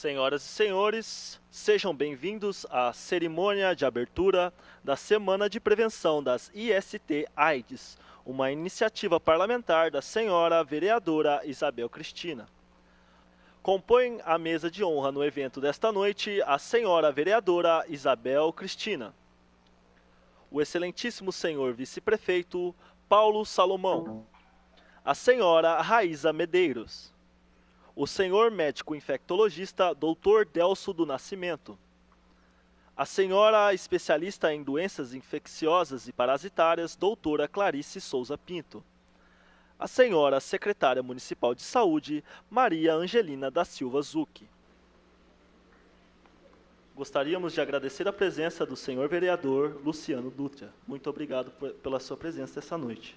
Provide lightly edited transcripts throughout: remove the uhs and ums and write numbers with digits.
Senhoras e senhores, sejam bem-vindos à cerimônia de abertura da Semana de Prevenção das IST-AIDS, uma iniciativa parlamentar da senhora vereadora Isabel Cristina. Compõem a mesa de honra no evento desta noite a senhora vereadora Isabel Cristina, o excelentíssimo senhor vice-prefeito Paulo Salomão, a senhora Raíza Medeiros, o senhor médico infectologista Dr. Delso do Nascimento, a senhora especialista em doenças infecciosas e parasitárias doutora Clarice Souza Pinto, a senhora secretária municipal de saúde Maria Angelina da Silva Zucchi. Gostaríamos de agradecer a presença do senhor vereador Luciano Dutra. Muito obrigado pela sua presença esta noite.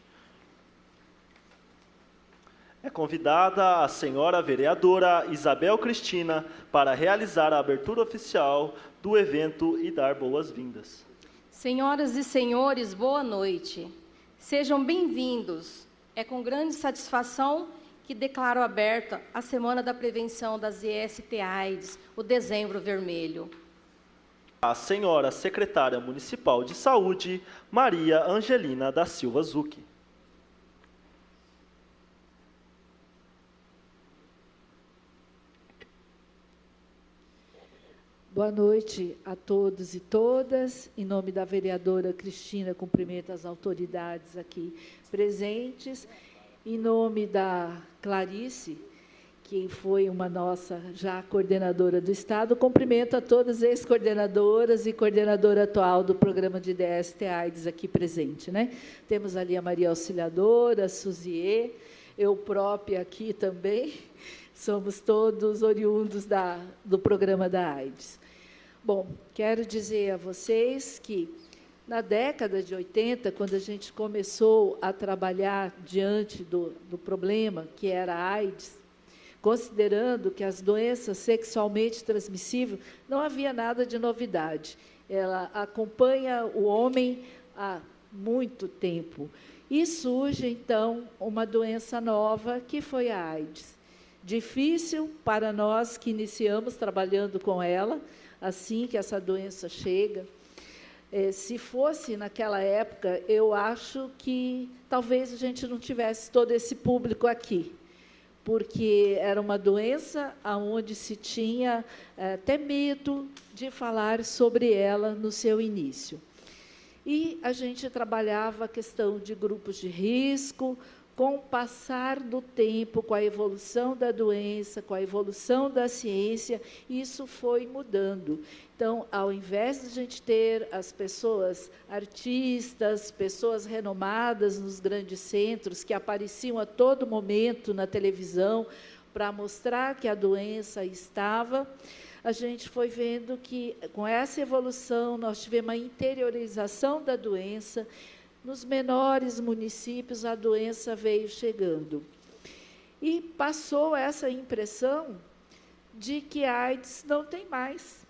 É convidada a senhora vereadora Isabel Cristina para realizar a abertura oficial do evento e dar boas-vindas. Senhoras e senhores, boa noite. Sejam bem-vindos. É com grande satisfação que declaro aberta a Semana da Prevenção das IST-AIDS, o Dezembro Vermelho. A senhora secretária municipal de saúde, Maria Angelina da Silva Zucchi. Boa noite a todos e todas. Em nome da vereadora Cristina, cumprimento as autoridades aqui presentes. Em nome da Clarice, que foi uma nossa já coordenadora do Estado, cumprimento a todas as ex-coordenadoras e coordenadora atual do programa de DST-AIDS aqui presente, né? Temos ali a Maria Auxiliadora, a Suziê, eu própria aqui também, somos todos oriundos do programa da AIDS. Bom, quero dizer a vocês que, na década de 80, quando a gente começou a trabalhar diante do problema, que era a AIDS, considerando que as doenças sexualmente transmissíveis, não havia nada de novidade. Ela acompanha o homem há muito tempo. E surge, então, uma doença nova, que foi a AIDS. Difícil para nós que iniciamos trabalhando com ela, assim que essa doença chega. Se fosse naquela época, eu acho que talvez a gente não tivesse todo esse público aqui, porque era uma doença onde se tinha até medo de falar sobre ela no seu início. E a gente trabalhava a questão de grupos de risco. Com o passar do tempo, com a evolução da doença, com a evolução da ciência, isso foi mudando. Então, ao invés de a gente ter as pessoas artistas, pessoas renomadas nos grandes centros, que apareciam a todo momento na televisão para mostrar que a doença estava, a gente foi vendo que, com essa evolução, nós tivemos uma interiorização da doença. Nos menores municípios, a doença veio chegando. E passou essa impressão de que a AIDS não tem mais.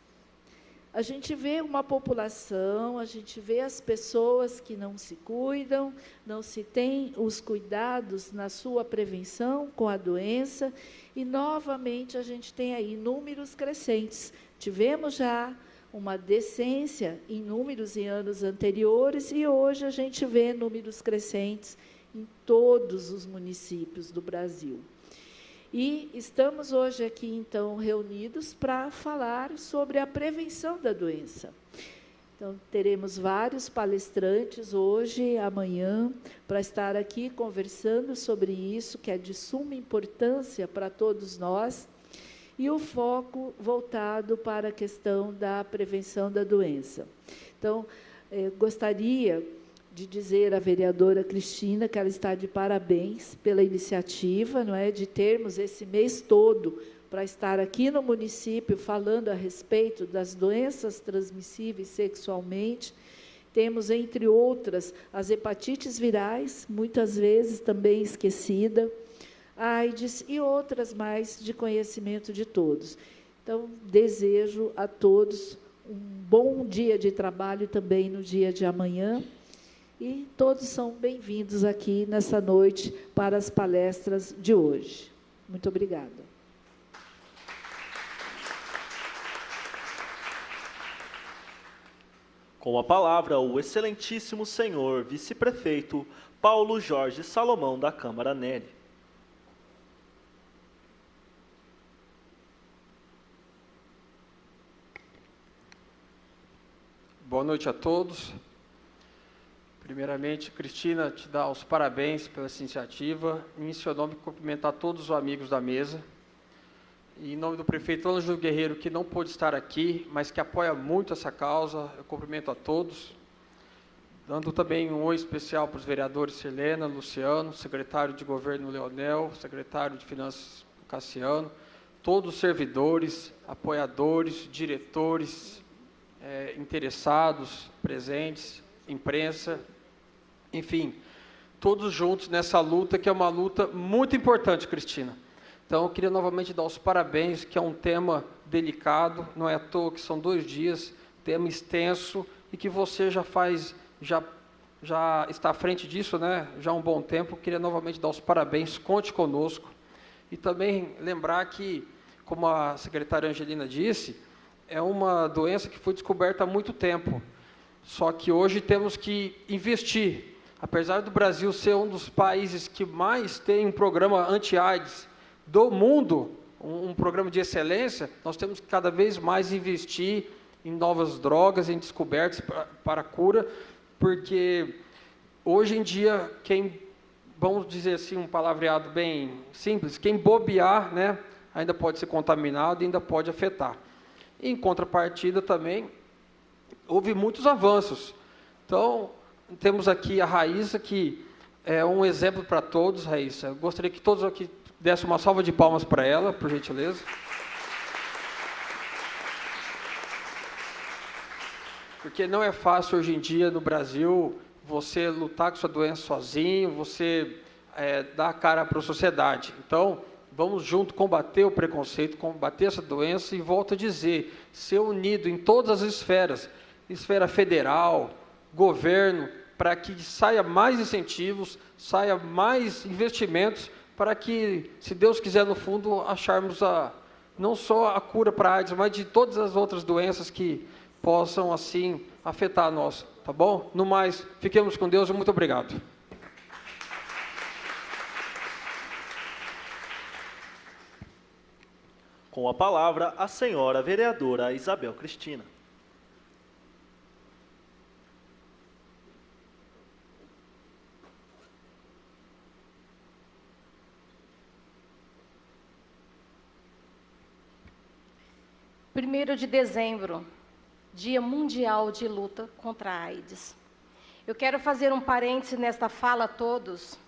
A gente vê uma população, a gente vê as pessoas que não se cuidam, não se tem os cuidados na sua prevenção com a doença, e, novamente, a gente tem aí números crescentes. Tivemos já uma decência em números em anos anteriores, e hoje a gente vê números crescentes em todos os municípios do Brasil. E estamos hoje aqui, então, reunidos para falar sobre a prevenção da doença. Então, teremos vários palestrantes hoje, amanhã, para estar aqui conversando sobre isso, que é de suma importância para todos nós, e o foco voltado para a questão da prevenção da doença. Então, gostaria de dizer à vereadora Cristina que ela está de parabéns pela iniciativa, não é, de termos esse mês todo para estar aqui no município falando a respeito das doenças transmissíveis sexualmente. Temos, entre outras, as hepatites virais, muitas vezes também esquecida, AIDS e outras mais de conhecimento de todos. Então, desejo a todos um bom dia de trabalho também no dia de amanhã, e todos são bem-vindos aqui nessa noite para as palestras de hoje. Muito obrigada. Com a palavra, o excelentíssimo senhor vice-prefeito Paulo Jorge Salomão da Câmara Nery. Boa noite a todos. Primeiramente, Cristina, te dá os parabéns pela essa iniciativa. Em seu nome, cumprimentar todos os amigos da mesa. E em nome do prefeito Ângelo Guerreiro, que não pôde estar aqui, mas que apoia muito essa causa, eu cumprimento a todos. Dando também um oi especial para os vereadores Helena, Luciano, secretário de Governo Leonel, secretário de Finanças Cassiano, todos os servidores, apoiadores, diretores, interessados, presentes, imprensa, enfim, todos juntos nessa luta, que é uma luta muito importante, Cristina. Então, eu queria novamente dar os parabéns, que é um tema delicado, não é à toa que são 2 dias, tema extenso, e que você já está à frente disso, né? Já há um bom tempo. Eu queria novamente dar os parabéns, conte conosco. E também lembrar que, como a secretária Angelina disse, é uma doença que foi descoberta há muito tempo. Só que hoje temos que investir. Apesar do Brasil ser um dos países que mais tem um programa anti-AIDS do mundo, um programa de excelência, nós temos que cada vez mais investir em novas drogas, em descobertas para a cura, porque hoje em dia, vamos dizer assim, um palavreado bem simples, quem bobear, né, ainda pode ser contaminado e ainda pode afetar. Em contrapartida também, houve muitos avanços. Então, temos aqui a Raíssa, que é um exemplo para todos, Raíssa. Eu gostaria que todos aqui dessem uma salva de palmas para ela, por gentileza. Porque não é fácil hoje em dia no Brasil você lutar com sua doença sozinho, você dar a cara para a sociedade. Então, vamos junto combater o preconceito, combater essa doença e, volto a dizer, ser unido em todas as esferas, esfera federal, governo, para que saia mais incentivos, saia mais investimentos, para que, se Deus quiser, no fundo, acharmos não só a cura para a AIDS, mas de todas as outras doenças que possam, assim, afetar a nós, tá bom? No mais, fiquemos com Deus e muito obrigado. Com a palavra, a senhora vereadora Isabel Cristina. Primeiro de dezembro, Dia Mundial de Luta contra a AIDS. Eu quero fazer um parêntese nesta fala a todos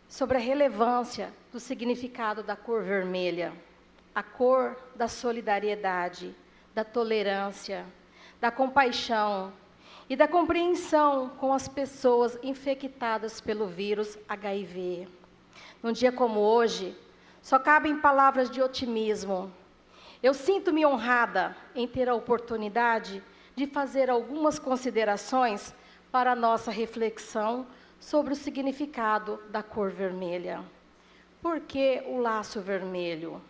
sobre a relevância do significado da cor vermelha, a cor da solidariedade, da tolerância, da compaixão e da compreensão com as pessoas infectadas pelo vírus HIV. Num dia como hoje, só cabem palavras de otimismo. Eu sinto-me honrada em ter a oportunidade de fazer algumas considerações para a nossa reflexão sobre o significado da cor vermelha. Por que o laço vermelho?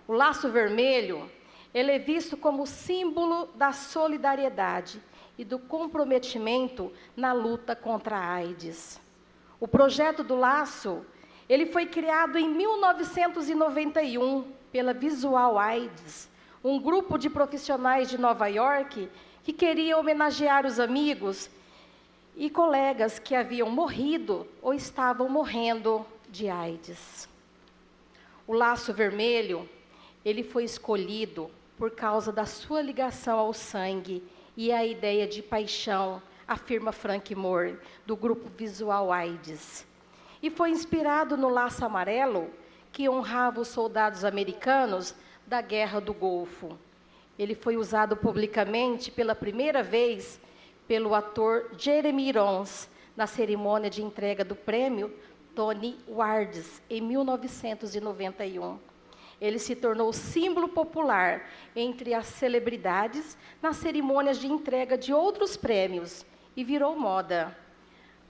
O laço vermelho, ele é visto como símbolo da solidariedade e do comprometimento na luta contra a AIDS. O projeto do laço, ele foi criado em 1991 pela Visual AIDS, um grupo de profissionais de Nova York que queria homenagear os amigos e colegas que haviam morrido ou estavam morrendo de AIDS. O laço vermelho, ele foi escolhido por causa da sua ligação ao sangue e à ideia de paixão, afirma Frank Moore, do grupo Visual AIDS. E foi inspirado no laço amarelo, que honrava os soldados americanos da Guerra do Golfo. Ele foi usado publicamente pela primeira vez pelo ator Jeremy Irons, na cerimônia de entrega do prêmio Tony Awards, em 1991. Ele se tornou símbolo popular entre as celebridades nas cerimônias de entrega de outros prêmios e virou moda.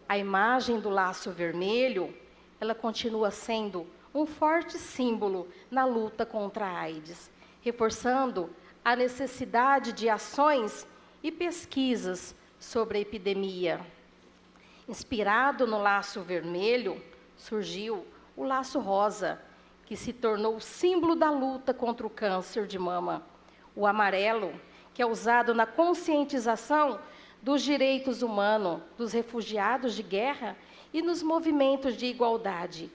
A imagem do laço vermelho, ela continua sendo um forte símbolo na luta contra a AIDS, reforçando a necessidade de ações e pesquisas sobre a epidemia. Inspirado no laço vermelho, surgiu o laço rosa, que se tornou o símbolo da luta contra o câncer de mama. O amarelo, que é usado na conscientização dos direitos humanos, dos refugiados de guerra e nos movimentos de igualdade.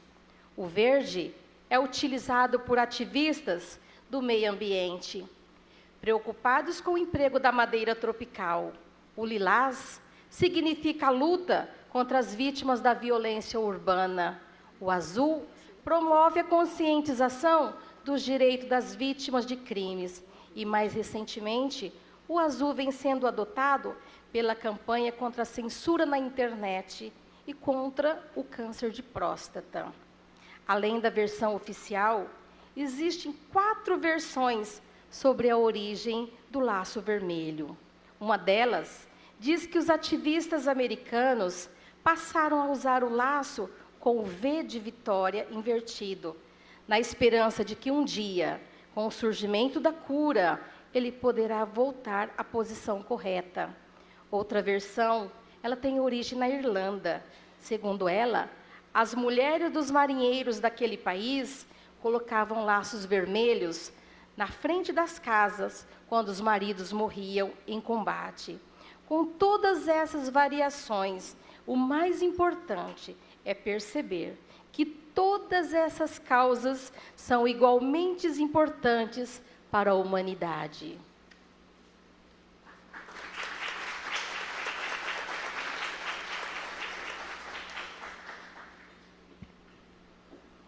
O verde é utilizado por ativistas do meio ambiente, preocupados com o emprego da madeira tropical. O lilás significa a luta contra as vítimas da violência urbana. O azul promove a conscientização dos direitos das vítimas de crimes. E, mais recentemente, o azul vem sendo adotado pela campanha contra a censura na internet e contra o câncer de próstata. Além da versão oficial, existem 4 versões sobre a origem do laço vermelho. Uma delas diz que os ativistas americanos passaram a usar o laço com o V de Vitória invertido, na esperança de que um dia, com o surgimento da cura, ele poderá voltar à posição correta. Outra versão, ela tem origem na Irlanda. Segundo ela, as mulheres dos marinheiros daquele país colocavam laços vermelhos na frente das casas quando os maridos morriam em combate. Com todas essas variações, o mais importante é perceber que todas essas causas são igualmente importantes para a humanidade.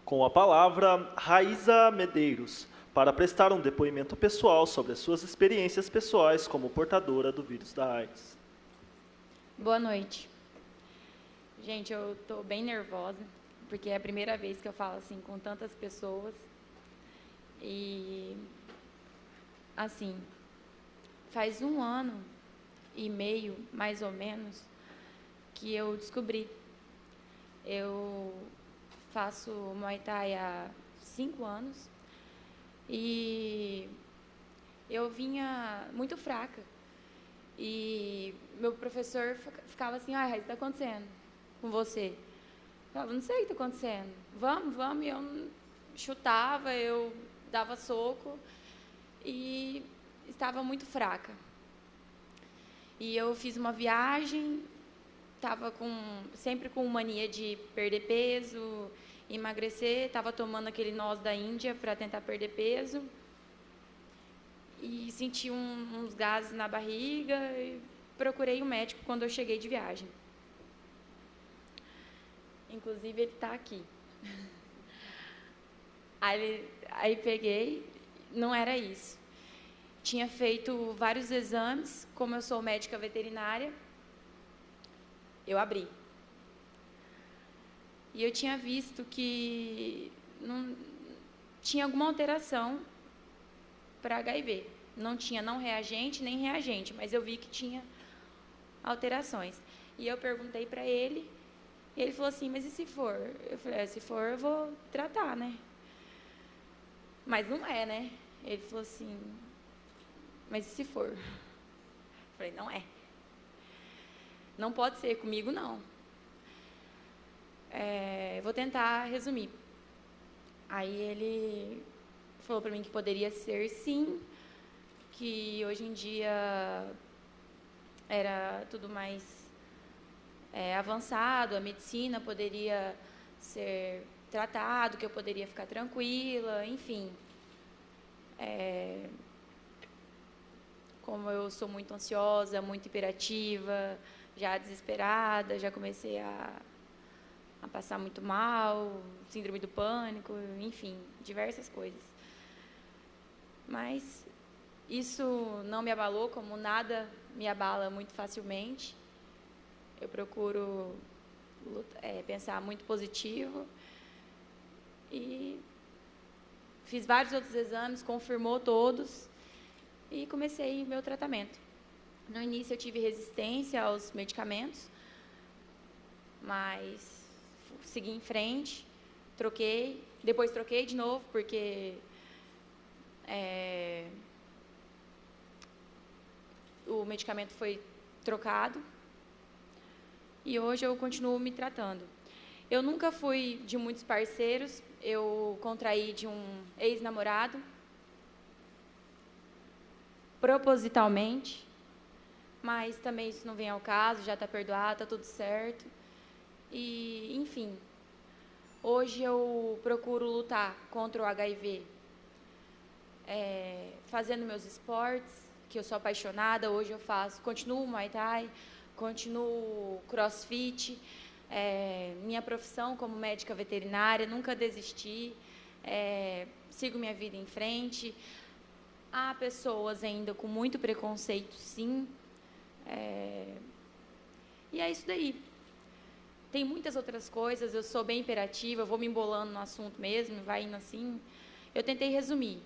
Com a palavra, Raíza Medeiros, para prestar um depoimento pessoal sobre as suas experiências pessoais como portadora do vírus da AIDS. Boa noite. Gente, eu estou bem nervosa, porque é a primeira vez que eu falo assim com tantas pessoas. E, assim, faz 1 ano e meio, mais ou menos, que eu descobri. Eu faço Muay Thai há 5 anos e eu vinha muito fraca. E meu professor ficava assim, Raíza, o que está acontecendo com você? Eu falava, não sei o que está acontecendo. Vamos. E eu chutava, eu dava soco e estava muito fraca. E eu fiz uma viagem, estava sempre com mania de perder peso, emagrecer, estava tomando aquele noz da Índia para tentar perder peso. E senti uns gases na barriga e procurei um médico quando eu cheguei de viagem. Inclusive, ele está aqui. Aí peguei, não era isso. Tinha feito vários exames, como eu sou médica veterinária, eu abri. E eu tinha visto que não tinha alguma alteração para HIV. Não tinha não reagente nem reagente, mas eu vi que tinha alterações. E eu perguntei para ele, e ele falou assim, mas e se for? Eu falei, se for eu vou tratar, né? Mas não é, né? Ele falou assim, mas e se for? Eu falei, não é. Não pode ser comigo, não. Vou tentar resumir. Aí ele falou para mim que poderia ser sim, que hoje em dia era tudo mais avançado, a medicina poderia ser tratado, que eu poderia ficar tranquila, enfim. Como eu sou muito ansiosa, muito hiperativa, já desesperada, já comecei a passar muito mal, síndrome do pânico, enfim, diversas coisas. Mas isso não me abalou, como nada me abala muito facilmente. Eu procuro pensar muito positivo. E fiz vários outros exames, confirmou todos e comecei o meu tratamento. No início eu tive resistência aos medicamentos, mas segui em frente, depois troquei de novo, porque o medicamento foi trocado e hoje eu continuo me tratando. Eu nunca fui de muitos parceiros, eu contraí de um ex-namorado, propositalmente, mas também isso não vem ao caso, já está perdoado, está tudo certo. E, enfim, hoje eu procuro lutar contra o HIV, fazendo meus esportes, que eu sou apaixonada, hoje eu continuo Muay Thai, continuo CrossFit, minha profissão como médica veterinária, nunca desisti, sigo minha vida em frente. Há pessoas ainda com muito preconceito, sim, e é isso daí. Tem muitas outras coisas, eu sou bem imperativa, eu vou me embolando no assunto mesmo, vai indo assim. Eu tentei resumir.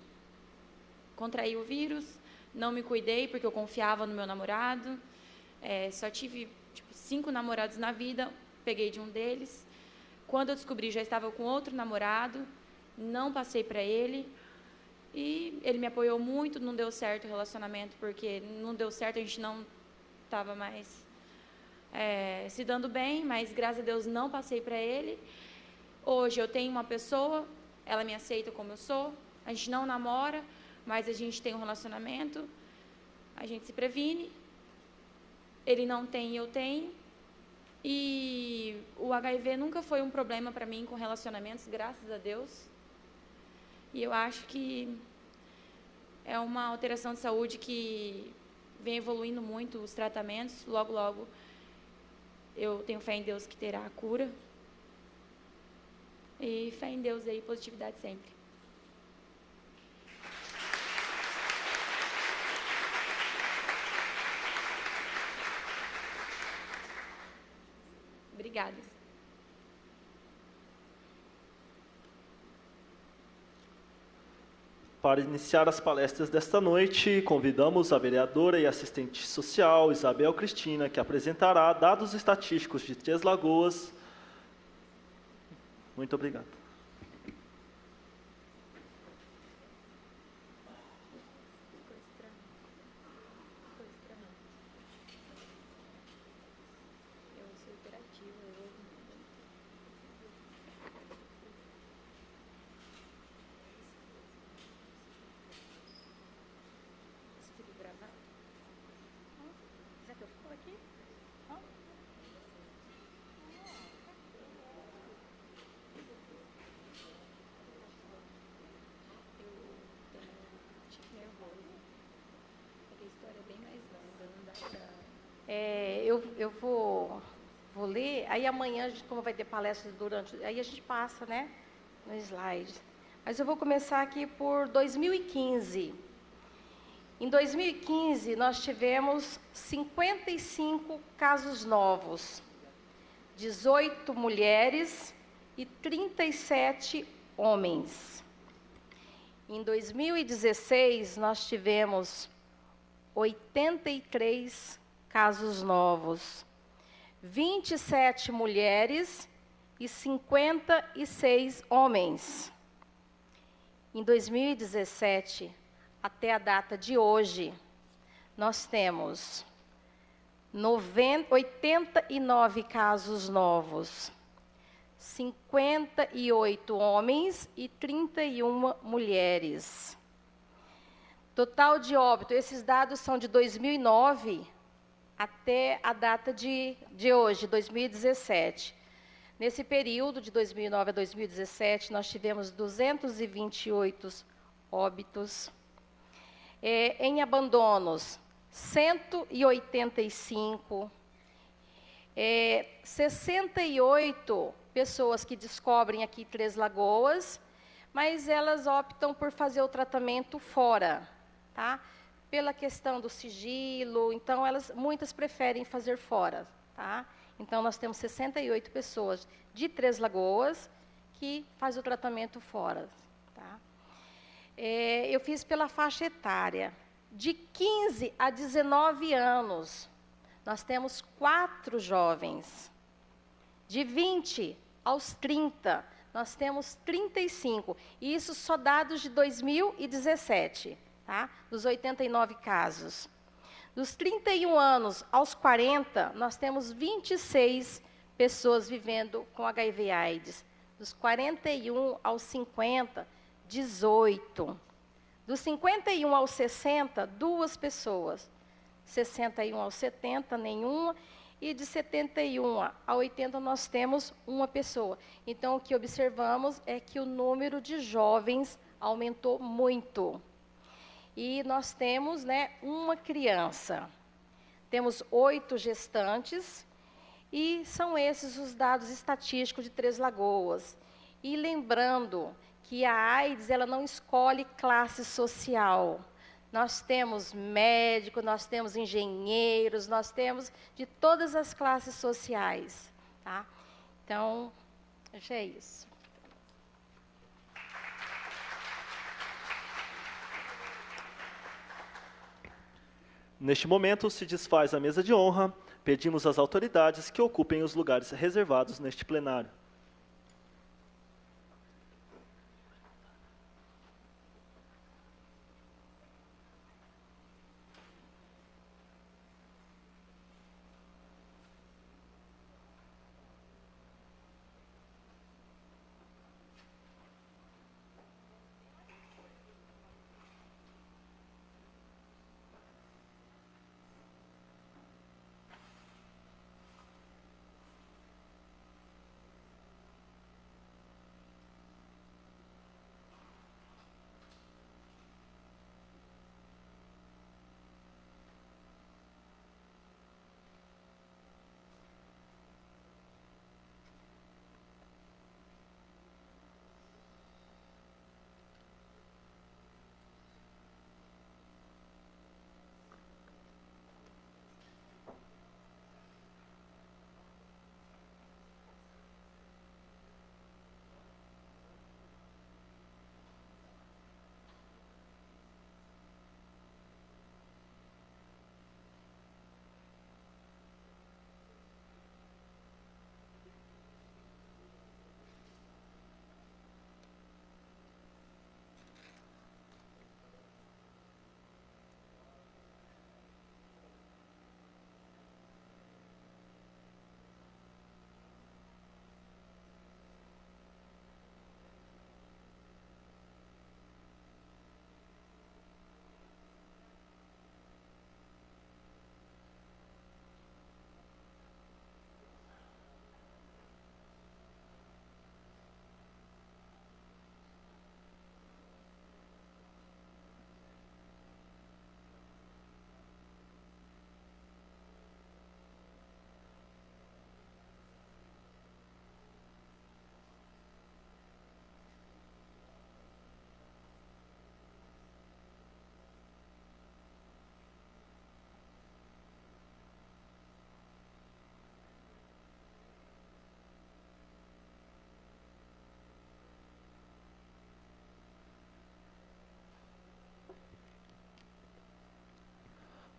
Contraí o vírus, não me cuidei porque eu confiava no meu namorado, só tive 5 namorados na vida, peguei de um deles. Quando eu descobri, já estava com outro namorado, não passei para ele, e ele me apoiou muito, não deu certo o relacionamento, porque não deu certo, a gente não estava mais se dando bem, mas graças a Deus não passei para ele. Hoje eu tenho uma pessoa, ela me aceita como eu sou, a gente não namora, mas a gente tem um relacionamento, a gente se previne, ele não tem e eu tenho, e o HIV nunca foi um problema para mim com relacionamentos, graças a Deus, e eu acho que é uma alteração de saúde que vem evoluindo muito os tratamentos, logo, logo, eu tenho fé em Deus que terá a cura, e fé em Deus aí, positividade sempre. Obrigada. Para iniciar as palestras desta noite, convidamos a vereadora e assistente social Isabel Cristina, que apresentará dados estatísticos de Três Lagoas. Muito obrigado. Eu vou ler, aí amanhã, como vai ter palestra durante, aí a gente passa, né, no slide. Mas eu vou começar aqui por 2015. Em 2015, nós tivemos 55 casos novos, 18 mulheres e 37 homens. Em 2016, nós tivemos 83 casos novos, 27 mulheres e 56 homens. Em 2017, até a data de hoje, nós temos 89 casos novos, 58 homens e 31 mulheres. Total de óbito, esses dados são de 2009 até a data de hoje, 2017. Nesse período, de 2009 a 2017, nós tivemos 228 óbitos. Em abandonos, 185. 68 pessoas que descobrem aqui Três Lagoas, mas elas optam por fazer o tratamento fora, tá? Pela questão do sigilo, então muitas preferem fazer fora, tá? Então nós temos 68 pessoas de Três Lagoas que faz o tratamento fora, tá? Eu fiz pela faixa etária, de 15 a 19 anos, nós temos 4 jovens, de 20 aos 30, nós temos 35, e isso só dados de 2017. Tá? Dos 89 casos. Dos 31 anos aos 40, nós temos 26 pessoas vivendo com HIV/AIDS. Dos 41 aos 50, 18. Dos 51 aos 60, 2 pessoas. 61 aos 70, nenhuma. E de 71 a 80, nós temos uma pessoa. Então, o que observamos é que o número de jovens aumentou muito. E nós temos, uma criança. Temos 8 gestantes, e são esses os dados estatísticos de Três Lagoas. E lembrando que a AIDS, ela não escolhe classe social. Nós temos médicos, nós temos engenheiros, nós temos de todas as classes sociais. Tá? Então, já é isso. Neste momento, se desfaz a mesa de honra. Pedimos às autoridades que ocupem os lugares reservados neste plenário.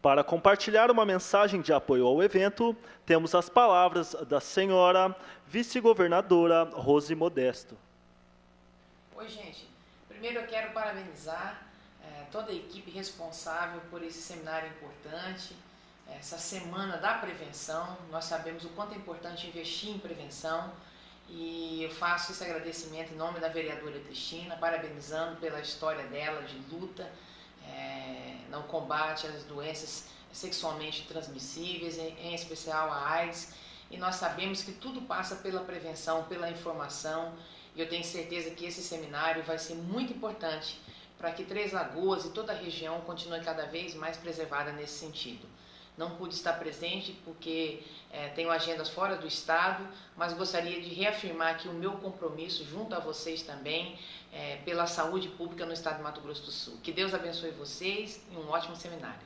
Para compartilhar uma mensagem de apoio ao evento, temos as palavras da senhora vice-governadora Rose Modesto. Oi, gente. Primeiro eu quero parabenizar toda a equipe responsável por esse seminário importante, essa semana da prevenção. Nós sabemos o quanto é importante investir em prevenção e eu faço esse agradecimento em nome da vereadora Cristina, parabenizando pela história dela de luta no combate às doenças sexualmente transmissíveis, em especial a AIDS. E nós sabemos que tudo passa pela prevenção, pela informação. E eu tenho certeza que esse seminário vai ser muito importante para que Três Lagoas e toda a região continue cada vez mais preservada nesse sentido. Não pude estar presente porque tenho agendas fora do estado, mas gostaria de reafirmar aqui o meu compromisso junto a vocês também pela saúde pública no estado de Mato Grosso do Sul. Que Deus abençoe vocês e um ótimo seminário.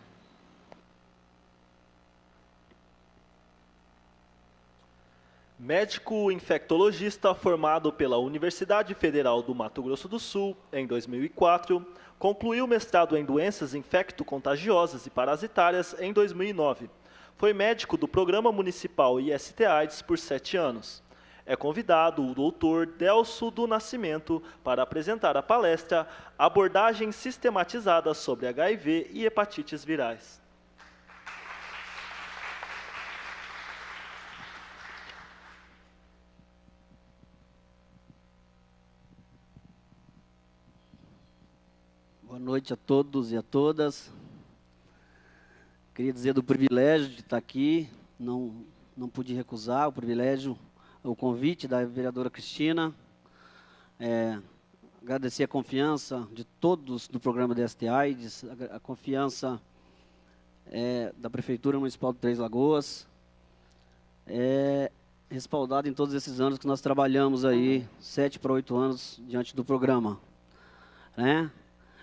Médico infectologista formado pela Universidade Federal do Mato Grosso do Sul em 2004, concluiu mestrado em doenças infecto-contagiosas e parasitárias em 2009. Foi médico do Programa Municipal IST/AIDS por 7 anos. É convidado o doutor Delso do Nascimento para apresentar a palestra Abordagem Sistematizada sobre HIV e Hepatites Virais. Boa noite a todos e a todas. Queria dizer do privilégio de estar aqui, não pude recusar o privilégio, o convite da vereadora Cristina. Agradecer a confiança de todos do programa DST-AIDS, a confiança da Prefeitura Municipal de Três Lagoas, respaldado em todos esses anos que nós trabalhamos aí, 7 para 8 anos diante do programa. Né?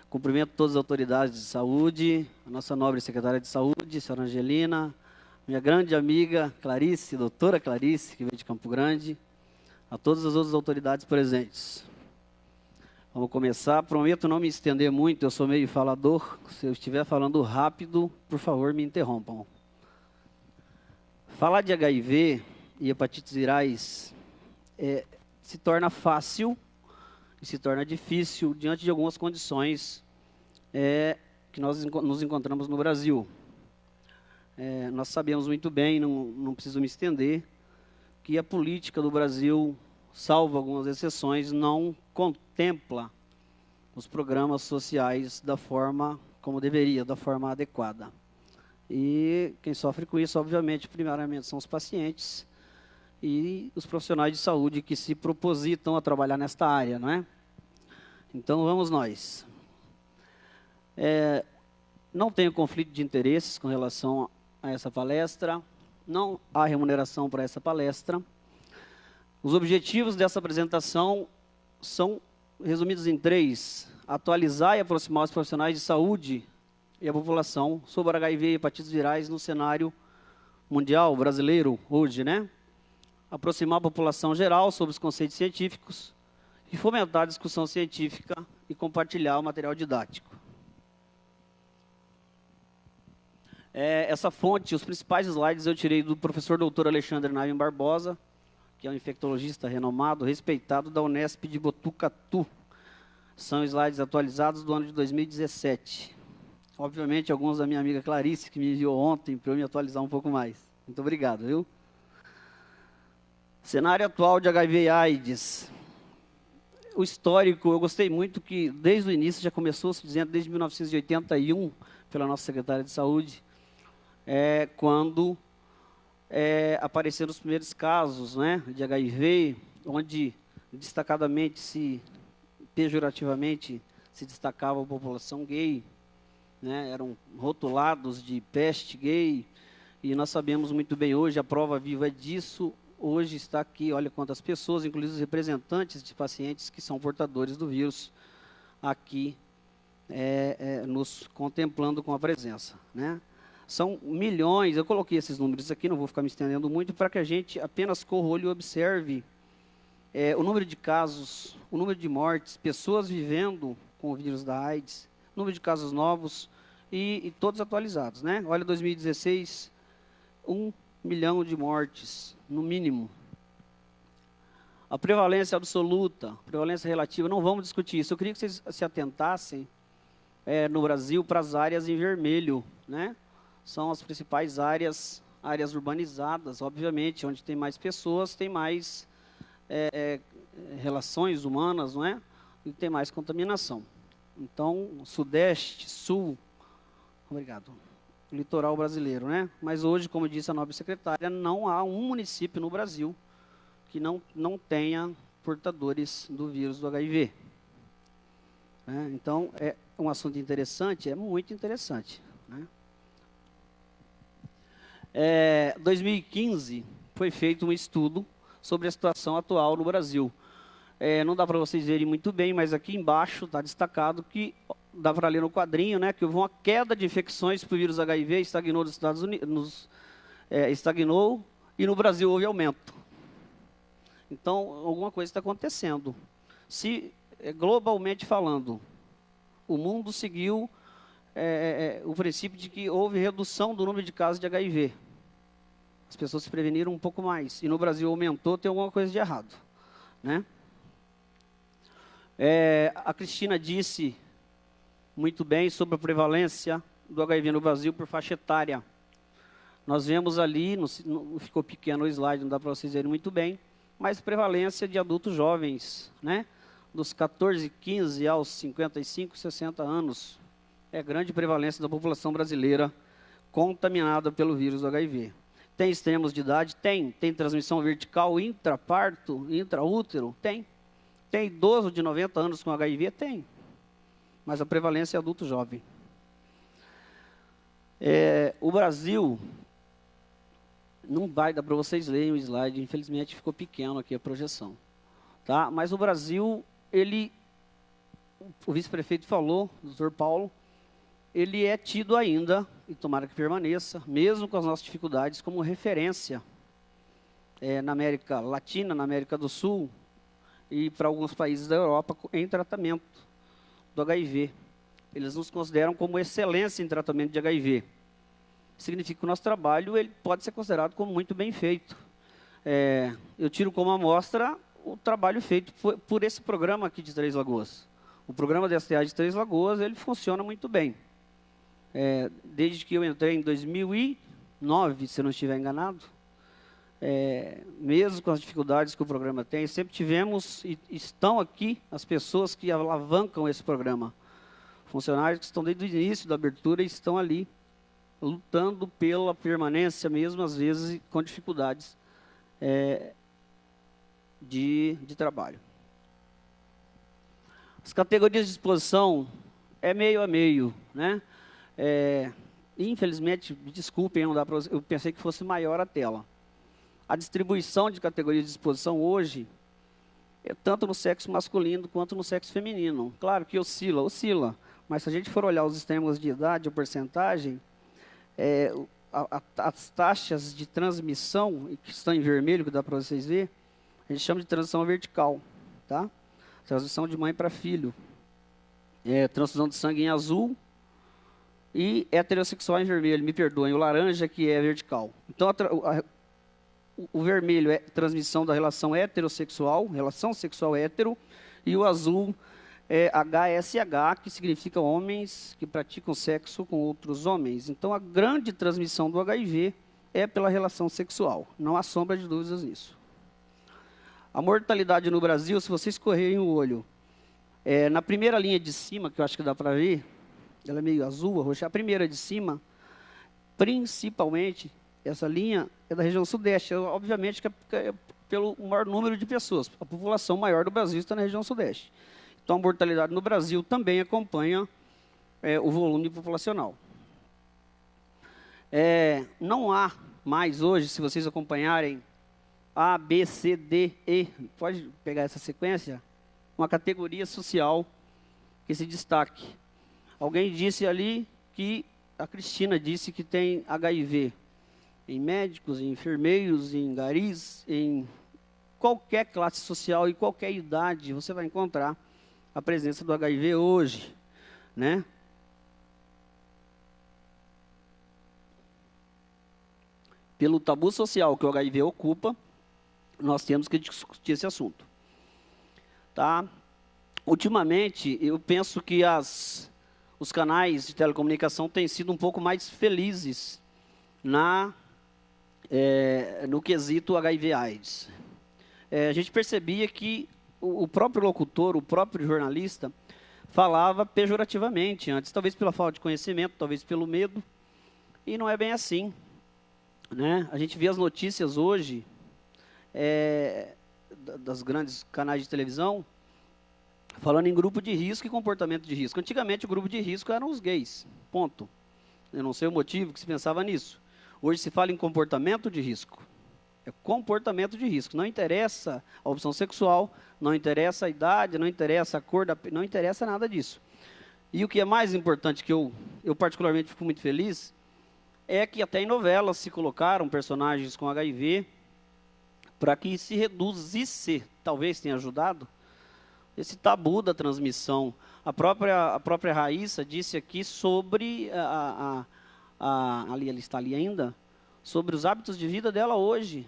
Cumprimento todas as autoridades de saúde, a nossa nobre secretária de saúde, a senhora Angelina, minha grande amiga Clarice, doutora Clarice, que veio de Campo Grande, a todas as outras autoridades presentes. Vamos começar, prometo não me estender muito, eu sou meio falador, se eu estiver falando rápido, por favor me interrompam. Falar de HIV e hepatites virais se torna fácil e se torna difícil diante de algumas condições que nós nos encontramos no Brasil. Nós sabemos muito bem, não preciso me estender, que a política do Brasil, salvo algumas exceções, não contempla os programas sociais da forma como deveria, da forma adequada. E quem sofre com isso, obviamente, primeiramente são os pacientes e os profissionais de saúde que se propositam a trabalhar nesta área, não é? Então, vamos nós. Não tenho conflito de interesses com relação a essa palestra, não há remuneração para essa palestra. Os objetivos dessa apresentação são resumidos em 3: atualizar e aproximar os profissionais de saúde e a população sobre HIV e hepatites virais no cenário mundial, brasileiro, hoje, né? Aproximar a população geral sobre os conceitos científicos e fomentar a discussão científica e compartilhar o material didático. Essa fonte, os principais slides eu tirei do professor Dr. Alexandre Naim Barbosa, que é um infectologista renomado, respeitado da Unesp de Botucatu. São slides atualizados do ano de 2017. Obviamente, alguns da minha amiga Clarice, que me enviou ontem para eu me atualizar um pouco mais. Muito obrigado, viu? Cenário atual de HIV e AIDS. O histórico, eu gostei muito que desde o início já começou se dizendo, desde 1981, pela nossa secretária de saúde, quando apareceram os primeiros casos, né, de HIV, onde destacadamente, pejorativamente, se destacava a população gay, né, eram rotulados de peste gay, e nós sabemos muito bem hoje, a prova viva disso, hoje está aqui, olha quantas pessoas, inclusive os representantes de pacientes que são portadores do vírus, aqui nos contemplando com a presença, né? São milhões, eu coloquei esses números aqui, não vou ficar me estendendo muito, para que a gente apenas corra o olho e observe o número de casos, o número de mortes, pessoas vivendo com o vírus da AIDS, número de casos novos e todos atualizados, né? Olha, 2016, 1 milhão de mortes, no mínimo. A prevalência absoluta, prevalência relativa, não vamos discutir isso. Eu queria que vocês se atentassem no Brasil para as áreas em vermelho, né? São as principais áreas urbanizadas, obviamente, onde tem mais pessoas, tem mais relações humanas, não é? E tem mais contaminação. Então, Sudeste, Sul, obrigado, litoral brasileiro, né? Mas hoje, como disse a nobre secretária, não há um município no Brasil que não tenha portadores do vírus do HIV. Né? Então, é um assunto interessante, é muito interessante, né? 2015 foi feito um estudo sobre a situação atual no Brasil. Não dá para vocês verem muito bem, mas aqui embaixo está destacado que, dá para ler no quadrinho, né, que houve uma queda de infecções por vírus HIV, estagnou nos Estados Unidos, estagnou, e no Brasil houve aumento. Então, alguma coisa está acontecendo. Se, globalmente falando, o mundo seguiu o princípio de que houve redução do número de casos de HIV. As pessoas se preveniram um pouco mais. E no Brasil aumentou, tem alguma coisa de errado, né? A Cristina disse muito bem sobre a prevalência do HIV no Brasil por faixa etária. Nós vemos ali, ficou pequeno o slide, não dá para vocês verem muito bem, mas prevalência de adultos jovens, né? dos 14, 15 aos 55, 60 anos, é grande prevalência da população brasileira contaminada pelo vírus do HIV. Tem extremos de idade? Tem. Tem transmissão vertical intraparto, intraútero? Tem. Tem idoso de 90 anos com HIV? Tem. Mas a prevalência é adulto jovem. O Brasil, não vai dar para vocês lerem o slide, infelizmente ficou pequeno aqui a projeção. Tá? Mas o Brasil, o vice-prefeito falou, o doutor Paulo, ele é tido ainda, e tomara que permaneça, mesmo com as nossas dificuldades, como referência na América Latina, na América do Sul e para alguns países da Europa em tratamento do HIV. Eles nos consideram como excelência em tratamento de HIV. Significa que o nosso trabalho ele pode ser considerado como muito bem feito. Eu tiro como amostra o trabalho feito por esse programa aqui de Três Lagoas. O programa de STA de Três Lagoas, ele funciona muito bem. Desde que eu entrei em 2009, se eu não estiver enganado, mesmo com as dificuldades que o programa tem, sempre tivemos e estão aqui as pessoas que alavancam esse programa. Funcionários que estão desde o início da abertura e estão ali lutando pela permanência, mesmo às vezes com dificuldades de trabalho. As categorias de exposição é meio a meio, né? Infelizmente, me desculpem, não dá para eu pensei que fosse maior a tela. A distribuição de categorias de exposição hoje é tanto no sexo masculino quanto no sexo feminino. Claro que oscila, mas se a gente for olhar os extremos de idade ou porcentagem, as taxas de transmissão, que estão em vermelho, que dá para vocês verem, a gente chama de transmissão vertical, tá? Transmissão de mãe para filho. Transfusão de sangue em azul e heterossexual em vermelho, me perdoem, o laranja que é vertical. Então, o vermelho é transmissão da relação heterossexual, relação sexual hétero, e o azul é HSH, que significa homens que praticam sexo com outros homens. Então, a grande transmissão do HIV é pela relação sexual, não há sombra de dúvidas nisso. A mortalidade no Brasil, se vocês correrem o olho, na primeira linha de cima, que eu acho que dá para ver, ela é meio azul, roxa, a primeira de cima, principalmente, essa linha é da região sudeste, obviamente que é pelo maior número de pessoas. A população maior do Brasil está na região sudeste. Então, a mortalidade no Brasil também acompanha o volume populacional. Não há mais hoje, se vocês acompanharem, A, B, C, D, E, pode pegar essa sequência, uma categoria social que se destaque. Alguém disse ali que, a Cristina disse que tem HIV em médicos, em enfermeiros, em garis, em qualquer classe social e qualquer idade, você vai encontrar a presença do HIV hoje, né? Pelo tabu social que o HIV ocupa, nós temos que discutir esse assunto. Tá? Ultimamente, eu penso que os canais de telecomunicação têm sido um pouco mais felizes no quesito HIV/AIDS. A gente percebia que o próprio locutor, o próprio jornalista, falava pejorativamente antes, talvez pela falta de conhecimento, talvez pelo medo, e não é bem assim, né? A gente vê as notícias hoje das grandes canais de televisão falando em grupo de risco e comportamento de risco. Antigamente o grupo de risco eram os gays, ponto. Eu não sei o motivo que se pensava nisso. Hoje se fala em comportamento de risco. É comportamento de risco. Não interessa a opção sexual, não interessa a idade, não interessa a cor, não interessa nada disso. E o que é mais importante, que eu particularmente fico muito feliz, é que até em novelas se colocaram personagens com HIV para que se reduzisse, talvez tenha ajudado, esse tabu da transmissão. A própria Raíssa disse aqui sobre, ali ela está ali ainda, sobre os hábitos de vida dela hoje.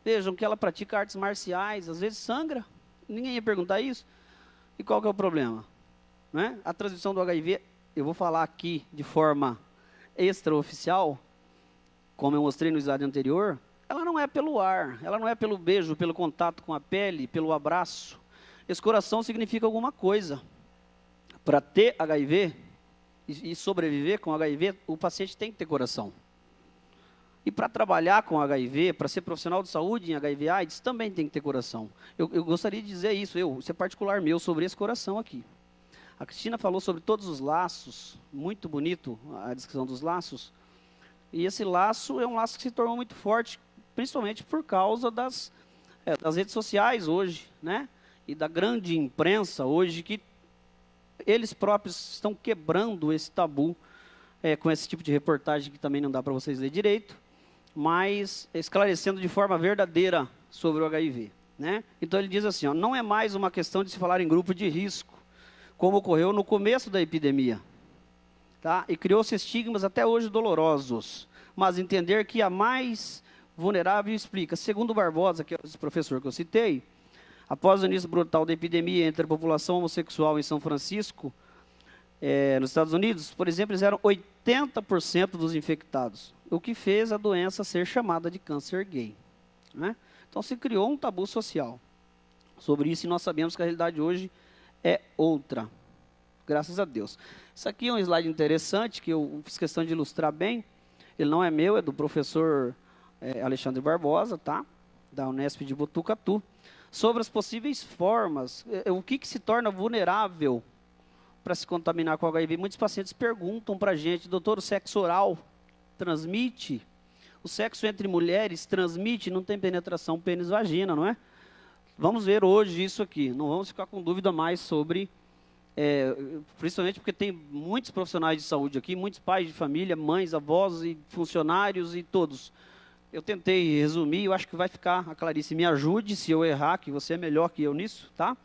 Vejam que ela pratica artes marciais, às vezes sangra, ninguém ia perguntar isso. E qual que é o problema? Né? A transmissão do HIV, eu vou falar aqui de forma extraoficial, como eu mostrei no slide anterior, ela não é pelo ar, ela não é pelo beijo, pelo contato com a pele, pelo abraço. Esse coração significa alguma coisa. Para ter HIV e sobreviver com HIV, o paciente tem que ter coração. E para trabalhar com HIV, para ser profissional de saúde em HIV/AIDS, também tem que ter coração. Eu gostaria de dizer isso, isso é particular meu, sobre esse coração aqui. A Cristina falou sobre todos os laços, muito bonito a descrição dos laços. E esse laço é um laço que se tornou muito forte, principalmente por causa das redes sociais hoje, né? E da grande imprensa hoje, que eles próprios estão quebrando esse tabu com esse tipo de reportagem que também não dá para vocês ler direito, mas esclarecendo de forma verdadeira sobre o HIV, né? Então ele diz assim, ó, não é mais uma questão de se falar em grupo de risco, como ocorreu no começo da epidemia, tá? E criou-se estigmas até hoje dolorosos, mas entender que a mais vulnerável explica, segundo o Barbosa, que é esse professor que eu citei, após o início brutal da epidemia entre a população homossexual em São Francisco, nos Estados Unidos, por exemplo, eles eram 80% dos infectados, o que fez a doença ser chamada de câncer gay, né? Então se criou um tabu social sobre isso e nós sabemos que a realidade hoje é outra, graças a Deus. Isso aqui é um slide interessante que eu fiz questão de ilustrar bem, ele não é meu, é do professor Alexandre Barbosa, tá? Da Unesp de Botucatu, sobre as possíveis formas, o que se torna vulnerável para se contaminar com HIV. Muitos pacientes perguntam para a gente, doutor, o sexo oral transmite? O sexo entre mulheres transmite? Não tem penetração pênis-vagina, não é? Vamos ver hoje isso aqui, não vamos ficar com dúvida mais sobre, principalmente porque tem muitos profissionais de saúde aqui, muitos pais de família, mães, avós e funcionários e todos. Eu tentei resumir, eu acho que vai ficar, a Clarice me ajude se eu errar, que você é melhor que eu nisso, tá?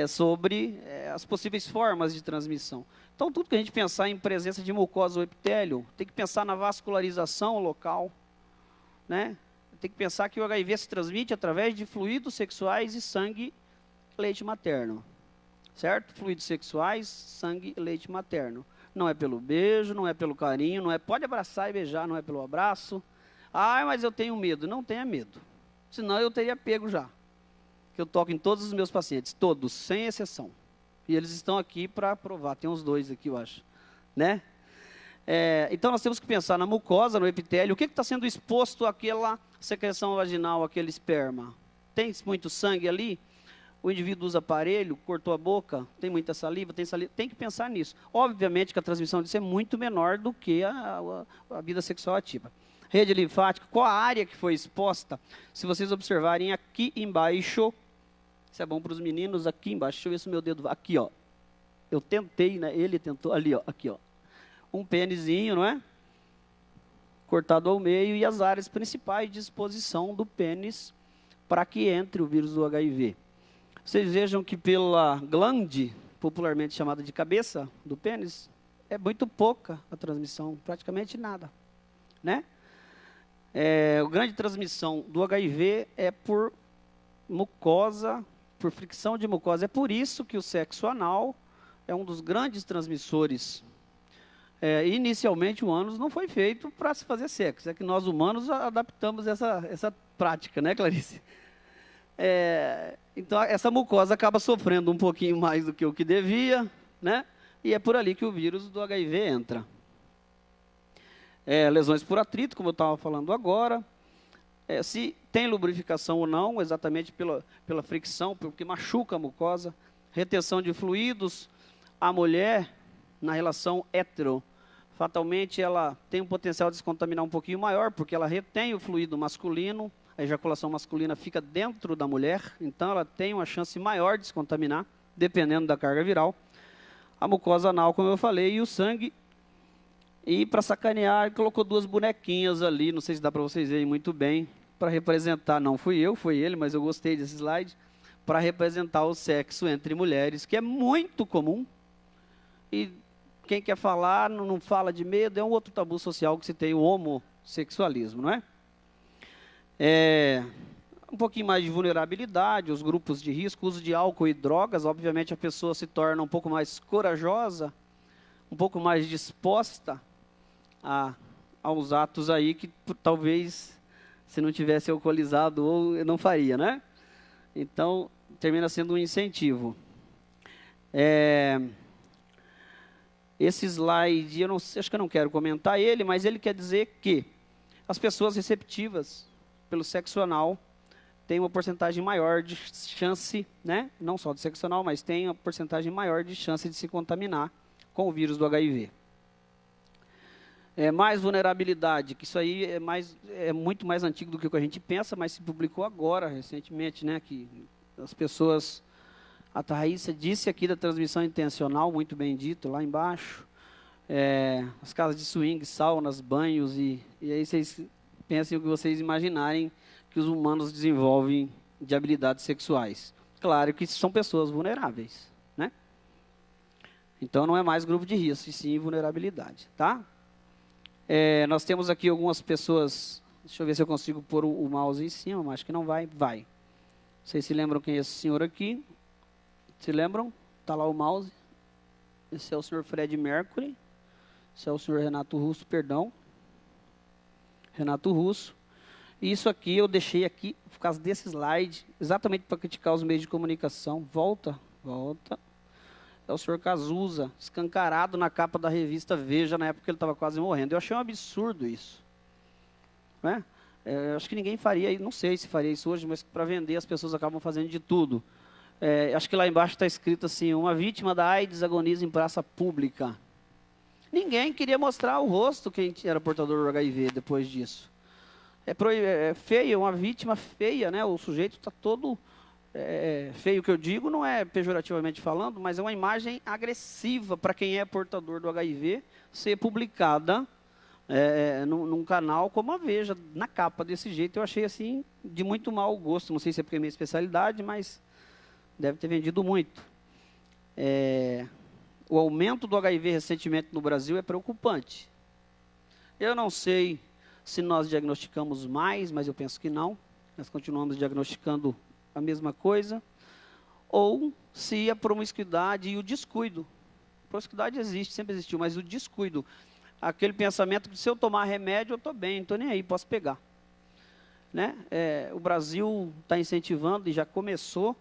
Sobre as possíveis formas de transmissão. Então, tudo que a gente pensar em presença de mucosa ou epitélio, tem que pensar na vascularização local, né? Tem que pensar que o HIV se transmite através de fluidos sexuais e sangue, leite materno, certo? Fluidos sexuais, sangue e leite materno. Não é pelo beijo, não é pelo carinho, não é pode abraçar e beijar, não é pelo abraço. Ah, mas eu tenho medo. Não tenha medo, senão eu teria pego já. Que eu toco em todos os meus pacientes, todos, sem exceção. E eles estão aqui para provar, tem uns 2 aqui, eu acho, né? Então nós temos que pensar na mucosa, no epitélio, o que está sendo exposto àquela secreção vaginal, aquele esperma? Tem muito sangue ali? O indivíduo usa aparelho, cortou a boca, tem muita saliva, tem que pensar nisso. Obviamente que a transmissão disso é muito menor do que a vida sexual ativa. Rede linfática, qual a área que foi exposta? Se vocês observarem aqui embaixo, isso é bom para os meninos, aqui embaixo, deixa eu ver se o meu dedo, aqui ó, eu tentei, né? Ele tentou, ali ó, aqui ó, um pênisinho, não é? Cortado ao meio e as áreas principais de exposição do pênis para que entre o vírus do HIV. Vocês vejam que pela glande, popularmente chamada de cabeça do pênis, é muito pouca a transmissão, praticamente nada, né? A grande transmissão do HIV é por mucosa, por fricção de mucosa. É por isso que o sexo anal é um dos grandes transmissores. Inicialmente, o ânus não foi feito para se fazer sexo. É que nós, humanos, adaptamos essa prática, né, Clarice? Então, essa mucosa acaba sofrendo um pouquinho mais do que o que devia, né? E é por ali que o vírus do HIV entra. Lesões por atrito, como eu estava falando agora. Se tem lubrificação ou não, exatamente pela fricção, porque machuca a mucosa. Retenção de fluidos. A mulher, na relação hétero, fatalmente ela tem um potencial de se contaminar um pouquinho maior, porque ela retém o fluido masculino, a ejaculação masculina fica dentro da mulher, então ela tem uma chance maior de se contaminar, dependendo da carga viral. A mucosa anal, como eu falei, e o sangue. E para sacanear, ele colocou 2 bonequinhas ali, não sei se dá para vocês verem muito bem, para representar, não fui eu, foi ele, mas eu gostei desse slide, para representar o sexo entre mulheres, que é muito comum. E quem quer falar, não fala de medo, é um outro tabu social que se tem, o homossexualismo, não é? Um pouquinho mais de vulnerabilidade, os grupos de risco, uso de álcool e drogas, obviamente a pessoa se torna um pouco mais corajosa, um pouco mais disposta aos atos aí que talvez, se não tivesse alcoolizado, ou eu não faria, né? Então, termina sendo um incentivo. Esse slide, eu não sei, acho que eu não quero comentar ele, mas ele quer dizer que as pessoas receptivas pelo sexo anal têm uma porcentagem maior de chance, né? Não só do sexo anal, mas tem uma porcentagem maior de chance de se contaminar com o vírus do HIV. Mais vulnerabilidade, que isso aí é muito mais antigo do que o que a gente pensa, mas se publicou agora, recentemente, né? Que as pessoas... A Raíssa disse aqui da transmissão intencional, muito bem dito, lá embaixo. As casas de swing, saunas, banhos, e aí vocês pensem o que vocês imaginarem que os humanos desenvolvem de habilidades sexuais. Claro que são pessoas vulneráveis, né? Então não é mais grupo de risco, e sim vulnerabilidade, tá? Nós temos aqui algumas pessoas, deixa eu ver se eu consigo pôr o mouse em cima, mas acho que não vai. Vocês se lembram quem é esse senhor aqui? Se lembram? Está lá o mouse. Esse é o senhor Fred Mercury. Esse é o senhor Renato Russo, perdão. Renato Russo. E isso aqui eu deixei aqui, por causa desse slide, exatamente para criticar os meios de comunicação. Volta. É o senhor Cazuza, escancarado na capa da revista Veja, na época que ele estava quase morrendo. Eu achei um absurdo isso. Né? Acho que ninguém faria, não sei se faria isso hoje, mas para vender as pessoas acabam fazendo de tudo. Acho que lá embaixo está escrito assim, uma vítima da AIDS agoniza em praça pública. Ninguém queria mostrar o rosto quem era portador do HIV depois disso. É feio, uma vítima feia, né? O sujeito está todo feio. O que eu digo não é pejorativamente falando, mas é uma imagem agressiva para quem é portador do HIV ser publicada num canal como a Veja, na capa desse jeito. Eu achei assim de muito mau gosto. Não sei se é porque é minha especialidade, mas deve ter vendido muito. O aumento do HIV recentemente no Brasil é preocupante. Eu não sei se nós diagnosticamos mais, mas eu penso que não. Nós continuamos diagnosticando a mesma coisa. Ou se a promiscuidade e o descuido. A promiscuidade existe, sempre existiu, mas o descuido. Aquele pensamento de se eu tomar remédio, eu estou bem, não estou nem aí, posso pegar. Né? O Brasil está incentivando e já começou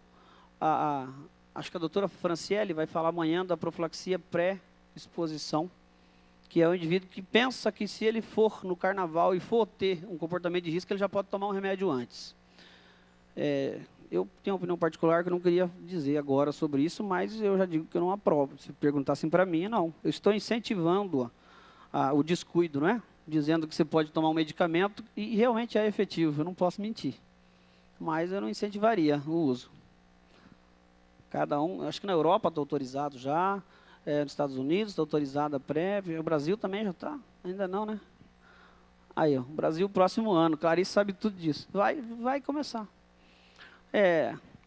acho que a doutora Franciele vai falar amanhã da profilaxia pré-exposição, que é o indivíduo que pensa que se ele for no carnaval e for ter um comportamento de risco, ele já pode tomar um remédio antes. Eu tenho uma opinião particular que eu não queria dizer agora sobre isso, mas eu já digo que eu não aprovo. Se perguntassem para mim, não. Eu estou incentivando o descuido, não é? Dizendo que você pode tomar um medicamento e realmente é efetivo, eu não posso mentir. Mas eu não incentivaria o uso. Cada um, acho que na Europa está autorizado já, nos Estados Unidos está autorizada a prévia, o Brasil também já está, ainda não, né? Aí, o Brasil próximo ano, Clarice sabe tudo disso, vai começar.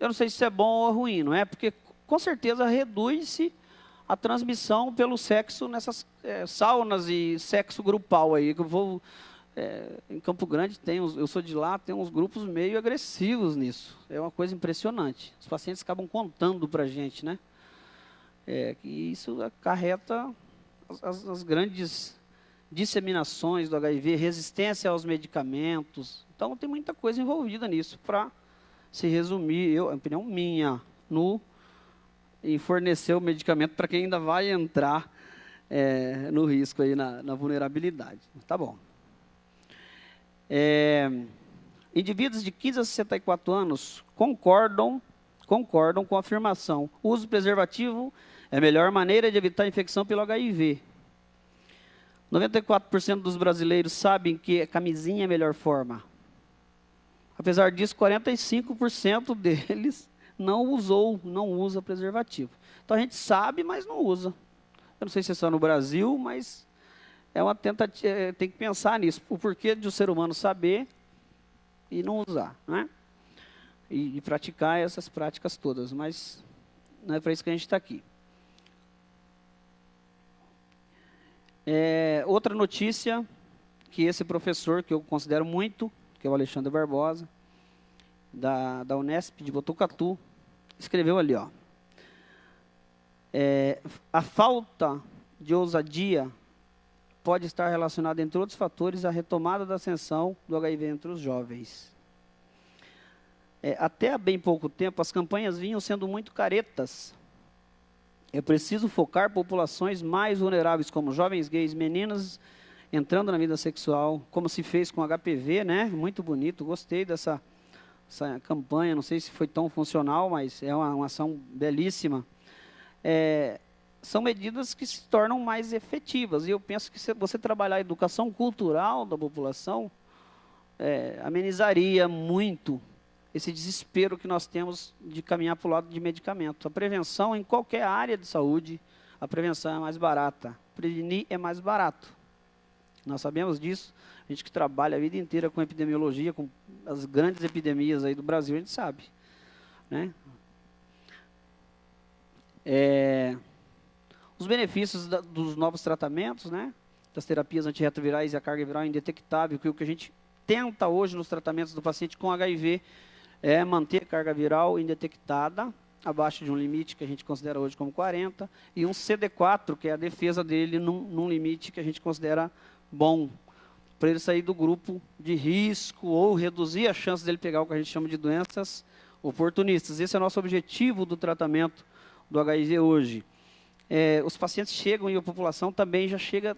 Eu não sei se isso é bom ou ruim, não é? Porque com certeza reduz-se a transmissão pelo sexo nessas saunas e sexo grupal aí, que eu vou... em Campo Grande eu sou de lá, tem uns grupos meio agressivos nisso. É uma coisa impressionante. Os pacientes acabam contando para a gente, né? Que isso acarreta as grandes disseminações do HIV, resistência aos medicamentos. Então tem muita coisa envolvida nisso para se resumir, a opinião minha, em fornecer o medicamento para quem ainda vai entrar no risco aí na vulnerabilidade. Tá bom. Indivíduos de 15 a 64 anos concordam com a afirmação: o uso do preservativo é a melhor maneira de evitar a infecção pelo HIV. 94% dos brasileiros sabem que a camisinha é a melhor forma. Apesar disso, 45% deles não usa preservativo. Então a gente sabe, mas não usa. Eu não sei se é só no Brasil, mas é uma tentativa, tem que pensar nisso, o porquê de o ser humano saber e não usar, né? E praticar essas práticas todas, mas não é para isso que a gente está aqui. Outra notícia, que esse professor, que eu considero muito, que é o Alexandre Barbosa, da Unesp de Botucatu, escreveu ali, ó. A falta de ousadia pode estar relacionada, entre outros fatores, à retomada da ascensão do HIV entre os jovens. Até há bem pouco tempo, as campanhas vinham sendo muito caretas. É preciso focar populações mais vulneráveis, como jovens gays, meninas entrando na vida sexual, como se fez com HPV, né? Muito bonito, gostei dessa campanha, não sei se foi tão funcional, mas é uma ação belíssima. São medidas que se tornam mais efetivas, e eu penso que se você trabalhar a educação cultural da população, amenizaria muito esse desespero que nós temos de caminhar para o lado de medicamento. A prevenção, em qualquer área de saúde, a prevenção é mais barata. Prevenir é mais barato. Nós sabemos disso. A gente que trabalha a vida inteira com epidemiologia, com as grandes epidemias aí do Brasil, a gente sabe, né? Os benefícios dos novos tratamentos, né? Das terapias antirretrovirais e a carga viral indetectável, que o que a gente tenta hoje nos tratamentos do paciente com HIV é manter a carga viral indetectada, abaixo de um limite que a gente considera hoje como 40, e um CD4, que é a defesa dele num limite que a gente considera bom, para ele sair do grupo de risco ou reduzir a chance dele pegar o que a gente chama de doenças oportunistas. Esse é o nosso objetivo do tratamento do HIV hoje. Os pacientes chegam e a população também já chega,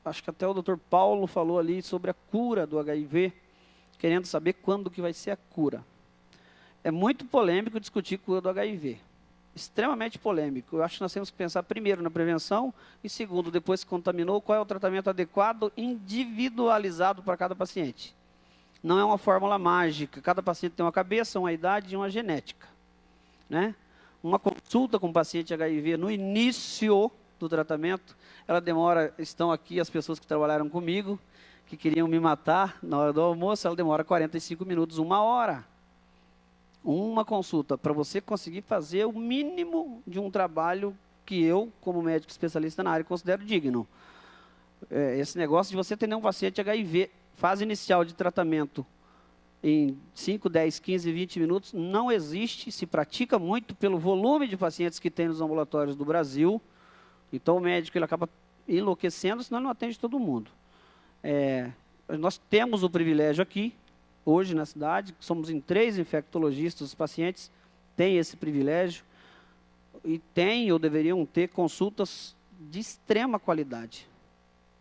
acho que até o Dr. Paulo falou ali sobre a cura do HIV, querendo saber quando que vai ser a cura. É muito polêmico discutir cura do HIV. Extremamente polêmico. Eu acho que nós temos que pensar primeiro na prevenção e segundo, depois que contaminou, qual é o tratamento adequado, individualizado para cada paciente. Não é uma fórmula mágica. Cada paciente tem uma cabeça, uma idade e uma genética, né? Uma consulta com o paciente HIV no início do tratamento, ela demora, estão aqui as pessoas que trabalharam comigo, que queriam me matar na hora do almoço, ela demora 45 minutos, 1 hora. Uma consulta, para você conseguir fazer o mínimo de um trabalho que eu, como médico especialista na área, considero digno. Esse negócio de você atender um paciente HIV, fase inicial de tratamento, em 5, 10, 15, 20 minutos, não existe, se pratica muito pelo volume de pacientes que tem nos ambulatórios do Brasil. Então o médico ele acaba enlouquecendo, senão ele não atende todo mundo. Nós temos o privilégio aqui, hoje na cidade, somos em 3 infectologistas, os pacientes têm esse privilégio, e têm ou deveriam ter consultas de extrema qualidade,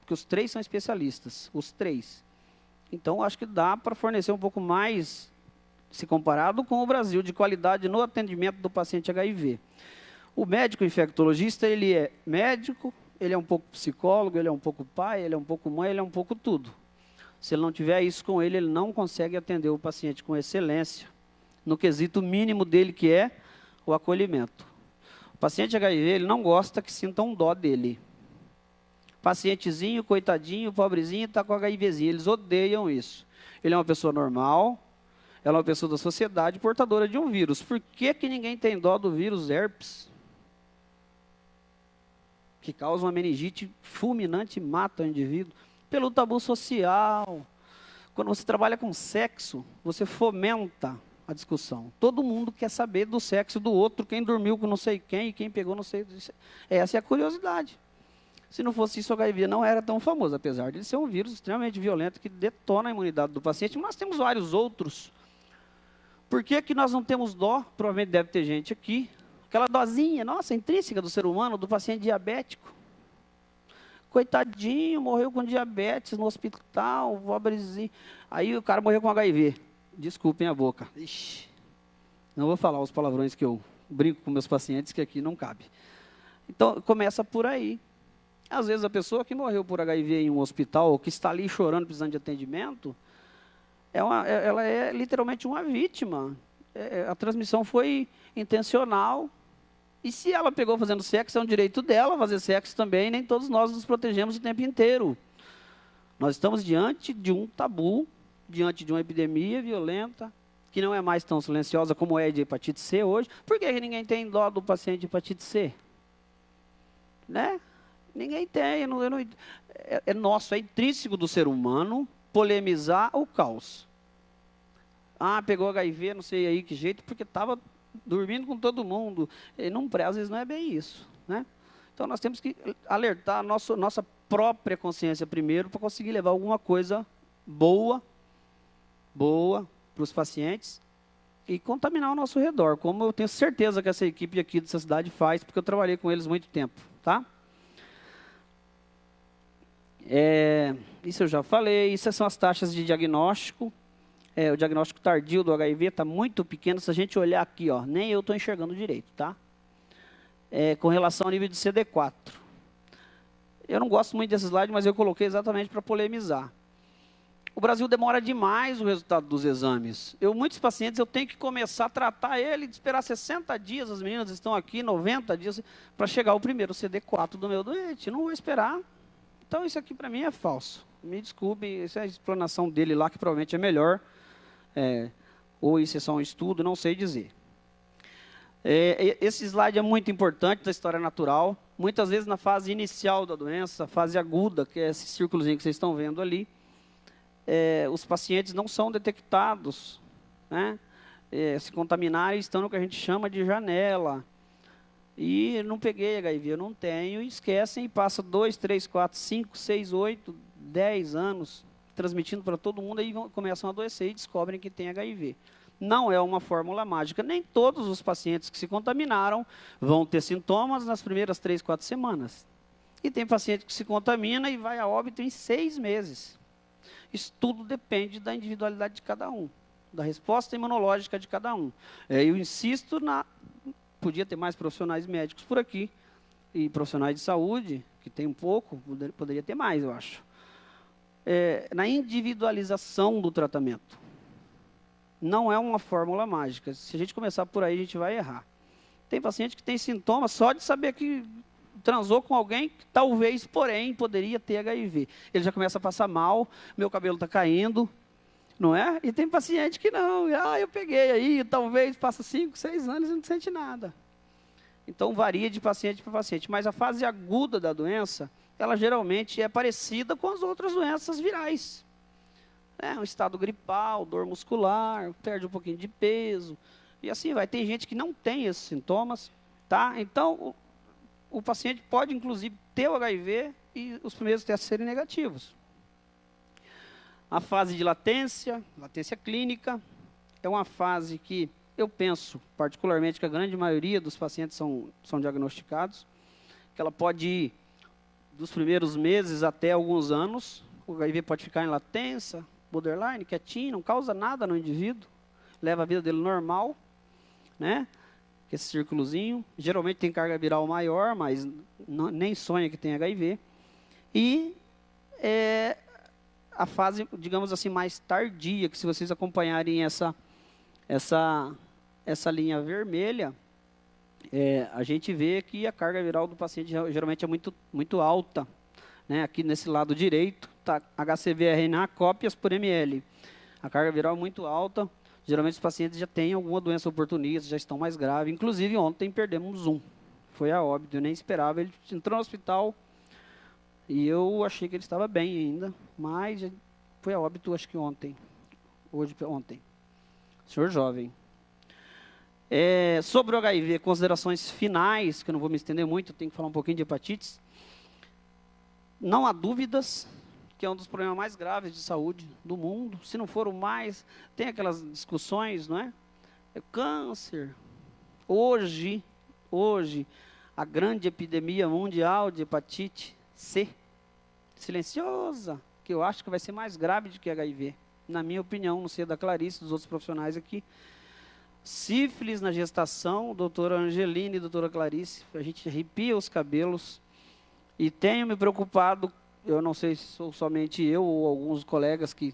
porque os 3 são especialistas, os 3. Então, acho que dá para fornecer um pouco mais, se comparado com o Brasil, de qualidade no atendimento do paciente HIV. O médico infectologista, ele é médico, ele é um pouco psicólogo, ele é um pouco pai, ele é um pouco mãe, ele é um pouco tudo. Se ele não tiver isso com ele não consegue atender o paciente com excelência, no quesito mínimo dele, que é o acolhimento. O paciente HIV, ele não gosta que sintam dó dele. Pacientezinho, coitadinho, pobrezinho, está com HIVzinho. Eles odeiam isso. Ele é uma pessoa normal, ela é uma pessoa da sociedade portadora de um vírus. Por que ninguém tem dó do vírus herpes? Que causa uma meningite fulminante e mata o indivíduo. Pelo tabu social. Quando você trabalha com sexo, você fomenta a discussão. Todo mundo quer saber do sexo do outro, quem dormiu com não sei quem, e quem pegou não sei... Essa é a curiosidade. Se não fosse isso, o HIV não era tão famoso, apesar de ele ser um vírus extremamente violento que detona a imunidade do paciente, mas temos vários outros. Por que nós não temos dó? Provavelmente deve ter gente aqui. Aquela dosinha, nossa, intrínseca do ser humano, do paciente diabético. Coitadinho, morreu com diabetes no hospital, pobrezinho. Aí o cara morreu com HIV. Desculpem a boca. Ixi, não vou falar os palavrões que eu brinco com meus pacientes, que aqui não cabe. Então, começa por aí. Às vezes a pessoa que morreu por HIV em um hospital, ou que está ali chorando, precisando de atendimento, ela é literalmente uma vítima. A transmissão foi intencional. E se ela pegou fazendo sexo, é um direito dela fazer sexo também, nem todos nós nos protegemos o tempo inteiro. Nós estamos diante de um tabu, diante de uma epidemia violenta, que não é mais tão silenciosa como é de hepatite C hoje. Por que ninguém tem dó do paciente de hepatite C? Né? Ninguém tem. É nosso, é intrínseco do ser humano polemizar o caos. Ah, pegou HIV, não sei aí que jeito, porque estava dormindo com todo mundo. E não, às vezes não é bem isso, né? Então nós temos que alertar a nossa própria consciência primeiro para conseguir levar alguma coisa boa para os pacientes e contaminar o nosso redor, como eu tenho certeza que essa equipe aqui dessa cidade faz, porque eu trabalhei com eles muito tempo, tá? Isso eu já falei. Isso são as taxas de diagnóstico. O diagnóstico tardio do HIV está muito pequeno. Se a gente olhar aqui, ó, nem eu estou enxergando direito, tá? Com relação ao nível de CD4. Eu não gosto muito desse slide, mas eu coloquei exatamente para polemizar. O Brasil demora demais o resultado dos exames. Muitos pacientes, eu tenho que começar a tratar ele, esperar 60 dias, as meninas estão aqui, 90 dias, para chegar o primeiro CD4 do meu doente. Eu não vou esperar. Então, isso aqui para mim é falso. Me desculpe, essa é a explanação dele lá, que provavelmente é melhor. Ou isso é só um estudo, não sei dizer. Esse slide é muito importante da história natural. Muitas vezes na fase inicial da doença, fase aguda, que é esse círculozinho que vocês estão vendo ali, os pacientes não são detectados, né? Se contaminarem, estão no que a gente chama de janela. E não peguei HIV, eu não tenho, e esquecem, e passa 2, 3, 4, 5, 6, 8, 10 anos, transmitindo para todo mundo, aí começam a adoecer e descobrem que tem HIV. Não é uma fórmula mágica. Nem todos os pacientes que se contaminaram vão ter sintomas nas primeiras 3, 4 semanas. E tem paciente que se contamina e vai a óbito em 6 meses. Isso tudo depende da individualidade de cada um, da resposta imunológica de cada um. Eu insisto podia ter mais profissionais médicos por aqui, e profissionais de saúde, que tem um pouco, poderia ter mais, eu acho. Na individualização do tratamento. Não é uma fórmula mágica. Se a gente começar por aí, a gente vai errar. Tem paciente que tem sintomas só de saber que transou com alguém que talvez, porém, poderia ter HIV. Ele já começa a passar mal, meu cabelo está caindo, não é? E tem paciente que não, eu peguei aí, talvez passa 5, 6 anos e não sente nada. Então, varia de paciente para paciente. Mas a fase aguda da doença, ela geralmente é parecida com as outras doenças virais. Um estado gripal, dor muscular, perde um pouquinho de peso, e assim vai. Tem gente que não tem esses sintomas, tá? Então, o paciente pode, inclusive, ter o HIV e os primeiros testes serem negativos. A fase de latência clínica, é uma fase que eu penso, particularmente, que a grande maioria dos pacientes são diagnosticados, que ela pode ir dos primeiros meses até alguns anos. O HIV pode ficar em latência, borderline, quietinho, não causa nada no indivíduo, leva a vida dele normal, né? Esse círculozinho, geralmente tem carga viral maior, mas nem sonha que tem HIV. E a fase, digamos assim, mais tardia, que se vocês acompanharem essa linha vermelha, a gente vê que a carga viral do paciente geralmente é muito, muito alta, né? Aqui nesse lado direito, tá HCV-RNA cópias por ml. A carga viral é muito alta. Geralmente os pacientes já têm alguma doença oportunista, já estão mais graves. Inclusive ontem perdemos um. Foi a óbito, eu nem esperava. Ele entrou no hospital e eu achei que ele estava bem ainda. Mas foi a óbito, acho que ontem. Ontem. Senhor jovem. Sobre o HIV, considerações finais, que eu não vou me estender muito, eu tenho que falar um pouquinho de hepatites. Não há dúvidas que é um dos problemas mais graves de saúde do mundo, se não for o mais. Tem aquelas discussões, não é? Câncer. Hoje, a grande epidemia mundial de hepatite C, silenciosa, que eu acho que vai ser mais grave do que HIV. Na minha opinião, não sei da Clarice, dos outros profissionais aqui. Sífilis na gestação, doutora Angeline e doutora Clarice, a gente arrepia os cabelos. E tenho me preocupado, eu não sei se sou somente eu ou alguns colegas que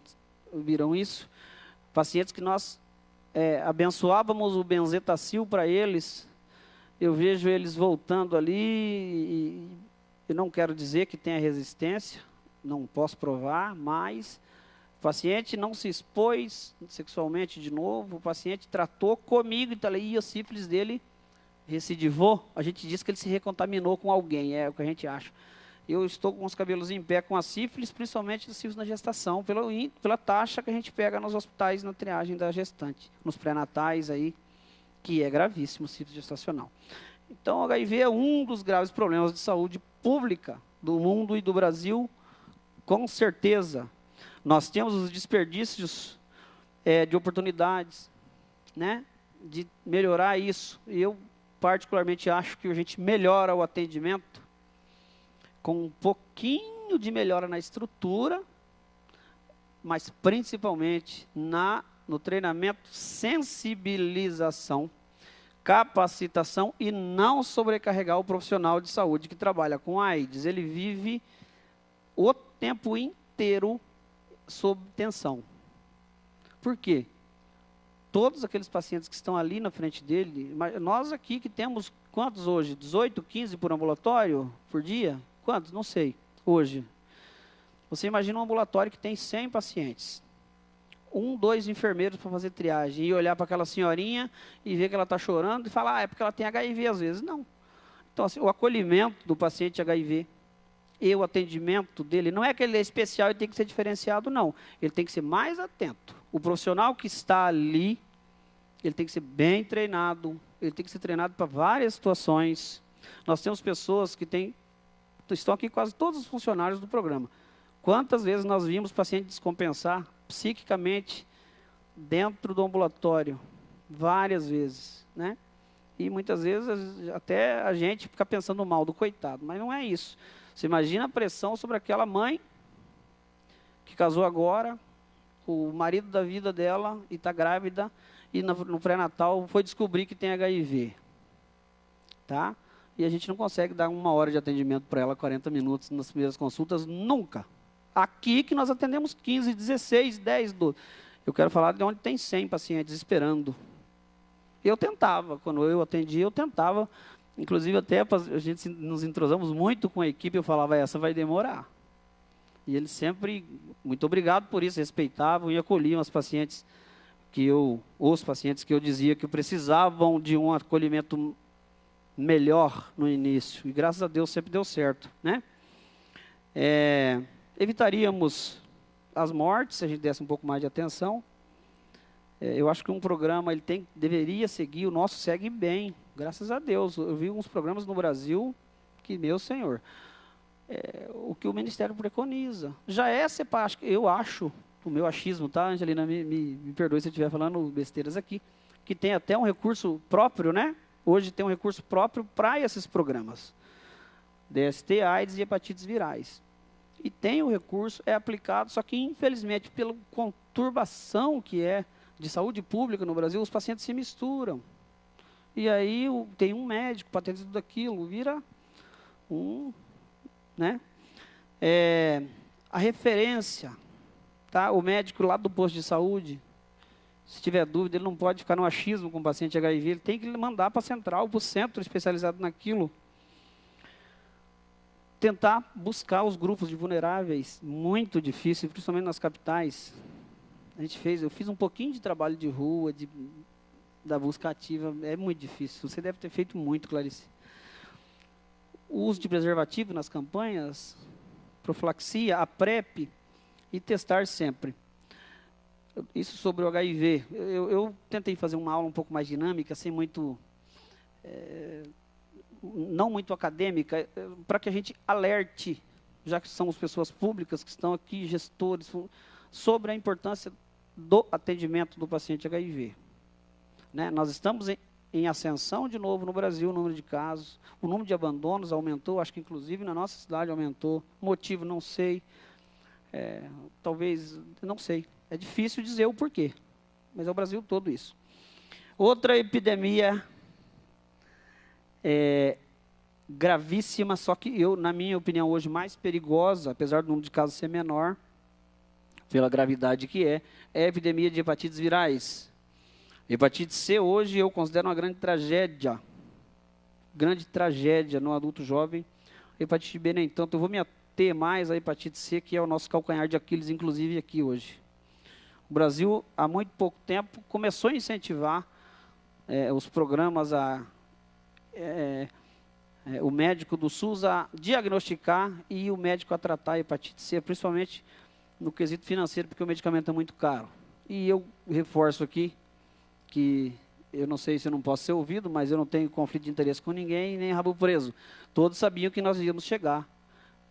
viram isso, pacientes que nós abençoávamos o benzetacil para eles, eu vejo eles voltando ali, e eu não quero dizer que tenha resistência, não posso provar, mas o paciente não se expôs sexualmente de novo, o paciente tratou comigo, então aí a sífilis dele recidivou, a gente diz que ele se recontaminou com alguém, é o que a gente acha. Eu estou com os cabelos em pé com a sífilis, principalmente a sífilis na gestação, pela taxa que a gente pega nos hospitais na triagem da gestante, nos pré-natais aí, que é gravíssimo, sífilis gestacional. Então, o HIV é um dos graves problemas de saúde pública do mundo e do Brasil, com certeza. Nós temos os desperdícios de oportunidades, né, de melhorar isso. E eu, particularmente, acho que a gente melhora o atendimento com um pouquinho de melhora na estrutura, mas principalmente no treinamento, sensibilização, capacitação e não sobrecarregar o profissional de saúde que trabalha com AIDS. Ele vive o tempo inteiro sob tensão. Por quê? Todos aqueles pacientes que estão ali na frente dele, nós aqui que temos quantos hoje? 18, 15 por ambulatório por dia? Quantos? Não sei. Hoje. Você imagina um ambulatório que tem 100 pacientes. 2 enfermeiros para fazer triagem e olhar para aquela senhorinha e ver que ela está chorando e falar, é porque ela tem HIV às vezes. Não. Então, assim, o acolhimento do paciente HIV e o atendimento dele, não é que ele é especial e tem que ser diferenciado, não. Ele tem que ser mais atento. O profissional que está ali, ele tem que ser bem treinado, ele tem que ser treinado para várias situações. Nós temos pessoas que estão aqui quase todos os funcionários do programa. Quantas vezes nós vimos paciente descompensar psiquicamente dentro do ambulatório? Várias vezes, né? E muitas vezes até a gente fica pensando mal do coitado, mas não é isso. Você imagina a pressão sobre aquela mãe que casou agora, o marido da vida dela e está grávida e no pré-natal foi descobrir que tem HIV, tá? E a gente não consegue dar 1 hora de atendimento para ela, 40 minutos nas primeiras consultas, nunca. Aqui que nós atendemos 15, 16, 10, 12. Eu quero falar de onde tem 100 pacientes esperando. Eu tentava, quando eu atendia, eu tentava. Inclusive, até a gente nos entrosamos muito com a equipe, eu falava, essa vai demorar. E eles sempre, muito obrigado por isso, respeitavam e acolhiam os pacientes que eu dizia que precisavam de um acolhimento melhor no início. E graças a Deus sempre deu certo, né? Evitaríamos as mortes, se a gente desse um pouco mais de atenção. Eu acho que um programa deveria seguir, o nosso segue bem, graças a Deus. Eu vi uns programas no Brasil que, meu Senhor, o que o Ministério preconiza. Já é CEPAS, eu acho, o meu achismo, tá, Angelina, me perdoe se eu estiver falando besteiras aqui, que tem até um recurso próprio, né? Hoje tem um recurso próprio para esses programas. DST, AIDS e hepatites virais. E tem o recurso, é aplicado, só que infelizmente, pela conturbação que é de saúde pública no Brasil, os pacientes se misturam. E aí tem um médico para atender tudo aquilo, vira né? A referência, tá? O médico lá do posto de saúde, se tiver dúvida, ele não pode ficar no achismo com o paciente HIV, ele tem que mandar para a central, para o centro especializado naquilo. Tentar buscar os grupos de vulneráveis, muito difícil, principalmente nas capitais. Eu fiz um pouquinho de trabalho de rua, da busca ativa, é muito difícil. Você deve ter feito muito, Clarice. O uso de preservativo nas campanhas, profilaxia, a PrEP e testar sempre. Isso sobre o HIV. Eu tentei fazer uma aula um pouco mais dinâmica, sem muito... não muito acadêmica, para que a gente alerte, já que somos pessoas públicas que estão aqui, gestores, sobre a importância do atendimento do paciente HIV. Né? Nós estamos em ascensão de novo no Brasil, o número de casos, o número de abandonos aumentou, acho que inclusive na nossa cidade aumentou, motivo não sei, talvez, não sei, é difícil dizer o porquê, mas é o Brasil todo isso. Outra epidemia gravíssima, só que na minha opinião, hoje mais perigosa, apesar do número de casos ser menor, pela gravidade que é a epidemia de hepatites virais. Hepatite C hoje eu considero uma grande tragédia no adulto jovem. Hepatite B nem tanto, eu vou me ater mais à hepatite C, que é o nosso calcanhar de Aquiles, inclusive aqui hoje. O Brasil, há muito pouco tempo, começou a incentivar os programas o médico do SUS a diagnosticar e o médico a tratar a hepatite C, principalmente no quesito financeiro, porque o medicamento é muito caro. E eu reforço aqui que eu não sei se eu não posso ser ouvido, mas eu não tenho conflito de interesse com ninguém, nem rabo preso. Todos sabiam que nós íamos chegar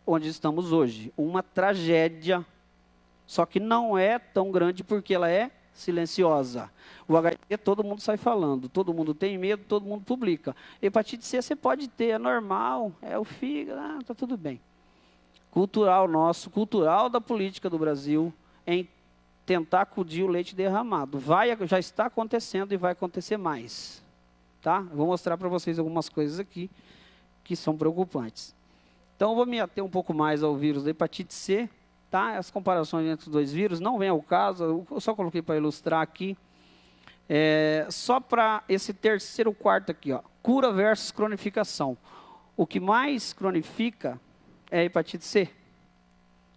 onde estamos hoje. Uma tragédia, só que não é tão grande porque ela é silenciosa. O HIV todo mundo sai falando, todo mundo tem medo, todo mundo publica. Hepatite C você pode ter, é normal, é o fígado, está tudo bem. Cultural nosso, cultural da política do Brasil, em tentar acudir o leite derramado. Já está acontecendo e vai acontecer mais. Tá? Eu vou mostrar para vocês algumas coisas aqui que são preocupantes. Então, eu vou me ater um pouco mais ao vírus da hepatite C. Tá? As comparações entre os dois vírus não vem ao caso, eu só coloquei para ilustrar aqui. Só para esse terceiro quarto aqui, ó, cura versus cronificação. O que mais cronifica é a hepatite C,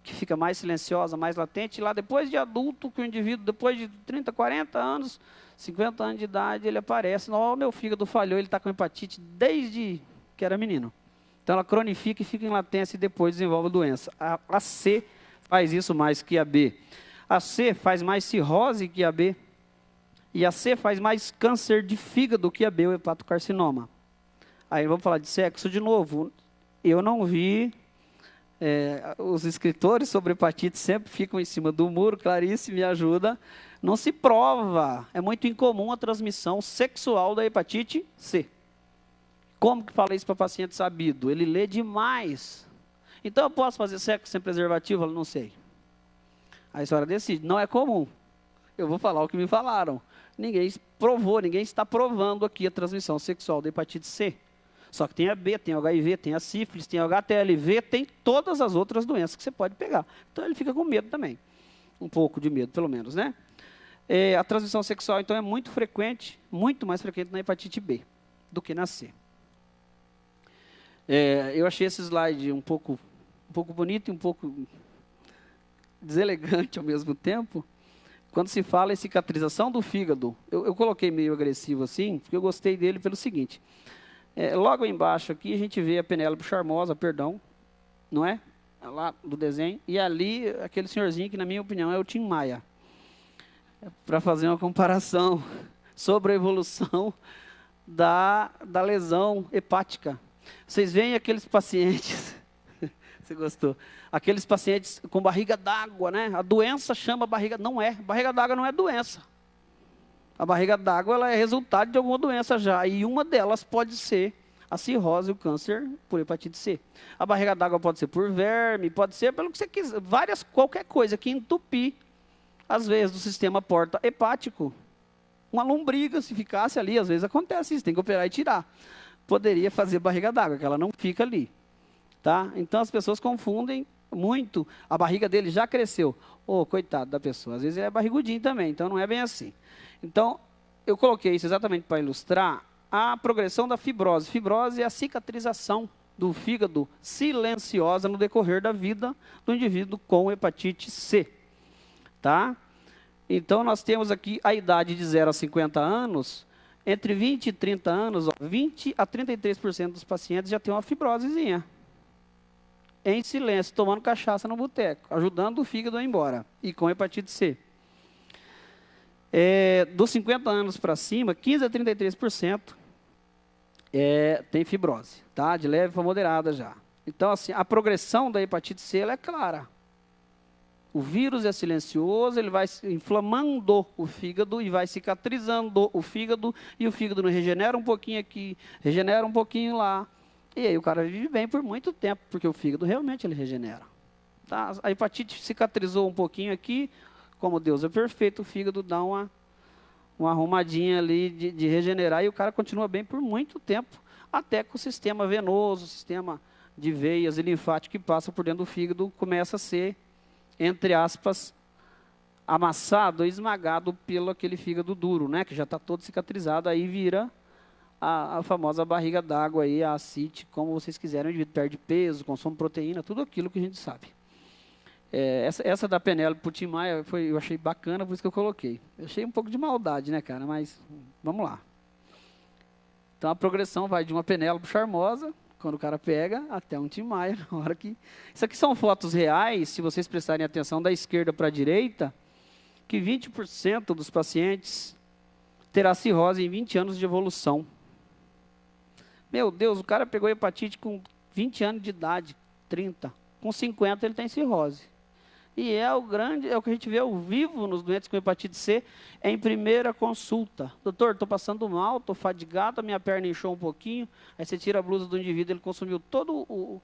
que fica mais silenciosa, mais latente. E lá depois de adulto, que o indivíduo, depois de 30, 40 anos, 50 anos de idade, ele aparece, meu fígado falhou, ele está com hepatite desde que era menino. Então ela cronifica e fica em latência e depois desenvolve a doença. A C faz isso mais que a B. A C faz mais cirrose que a B. E a C faz mais câncer de fígado que a B, o hepatocarcinoma. Aí vamos falar de sexo de novo. Eu não vi, os escritores sobre hepatite sempre ficam em cima do muro. Clarice, me ajuda. Não se prova, é muito incomum a transmissão sexual da hepatite C. Como que fala isso para paciente sabido? Ele lê demais. Então eu posso fazer sexo sem preservativo? Eu não sei. Aí a senhora decide, não é comum. Eu vou falar o que me falaram. Ninguém provou, ninguém está provando aqui a transmissão sexual da hepatite C. Só que tem a B, tem o HIV, tem a sífilis, tem o HTLV, tem todas as outras doenças que você pode pegar. Então ele fica com medo também. Um pouco de medo, pelo menos, né? A transmissão sexual, então, é muito frequente, muito mais frequente na hepatite B do que na C. Eu achei esse slide um pouco bonito e um pouco deselegante ao mesmo tempo. Quando se fala em cicatrização do fígado, eu coloquei meio agressivo assim, porque eu gostei dele pelo seguinte. Logo embaixo aqui a gente vê a Penélope Charmosa, não é? Lá do desenho. E ali, aquele senhorzinho que, na minha opinião, é o Tim Maia. Para fazer uma comparação sobre a evolução da lesão hepática. Vocês veem aqueles pacientes... Você gostou? Aqueles pacientes com barriga d'água, né? A doença chama barriga... Não é. Barriga d'água não é doença. A barriga d'água ela é resultado de alguma doença já. E uma delas pode ser a cirrose e o câncer por hepatite C. A barriga d'água pode ser por verme, pode ser pelo que você quiser. Qualquer coisa que entupir as veias do sistema porta hepático. Uma lombriga, se ficasse ali, às vezes acontece isso. Tem que operar e tirar. Poderia fazer barriga d'água, que ela não fica ali. Tá? Então as pessoas confundem muito, a barriga dele já cresceu. Coitado da pessoa, às vezes ele é barrigudinho também, então não é bem assim. Então, eu coloquei isso exatamente para ilustrar a progressão da fibrose. Fibrose é a cicatrização do fígado silenciosa no decorrer da vida do indivíduo com hepatite C. Tá? Então, nós temos aqui a idade de 0 a 50 anos, entre 20 e 30 anos, 20 a 33% dos pacientes já tem uma fibrosezinha. Em silêncio, tomando cachaça no boteco, ajudando o fígado a ir embora, e com hepatite C. Dos 50 anos para cima, 15 a 33% tem fibrose, tá? De leve para moderada já. Então, assim, a progressão da hepatite C ela é clara. O vírus é silencioso, ele vai inflamando o fígado e vai cicatrizando o fígado, e o fígado não regenera um pouquinho aqui, regenera um pouquinho lá. E aí o cara vive bem por muito tempo, porque o fígado realmente ele regenera. Tá? A hepatite cicatrizou um pouquinho aqui, como Deus é perfeito, o fígado dá uma arrumadinha ali de regenerar, e o cara continua bem por muito tempo, até que o sistema venoso, o sistema de veias e linfático que passa por dentro do fígado começa a ser, entre aspas, amassado, esmagado pelo aquele fígado duro, né? Que já está todo cicatrizado, aí vira a famosa barriga d'água, aí, a ascite, como vocês quiserem, o indivíduo perde peso, consome proteína, tudo aquilo que a gente sabe. Essa da Penélope pro Tim Maia, eu achei bacana, por isso que eu coloquei. Eu achei um pouco de maldade, né, cara, mas vamos lá. Então a progressão vai de uma Penélope charmosa, quando o cara pega, até um Tim Maia, na hora que... Isso aqui são fotos reais, se vocês prestarem atenção, da esquerda para a direita, que 20% dos pacientes terá cirrose em 20 anos de evolução. Meu Deus, o cara pegou hepatite com 20 anos de idade, 30. Com 50 ele tem cirrose. E é o que a gente vê ao vivo nos doentes com hepatite C, é em primeira consulta. Doutor, estou passando mal, estou fadigado, a minha perna inchou um pouquinho. Aí você tira a blusa do indivíduo, ele consumiu todo o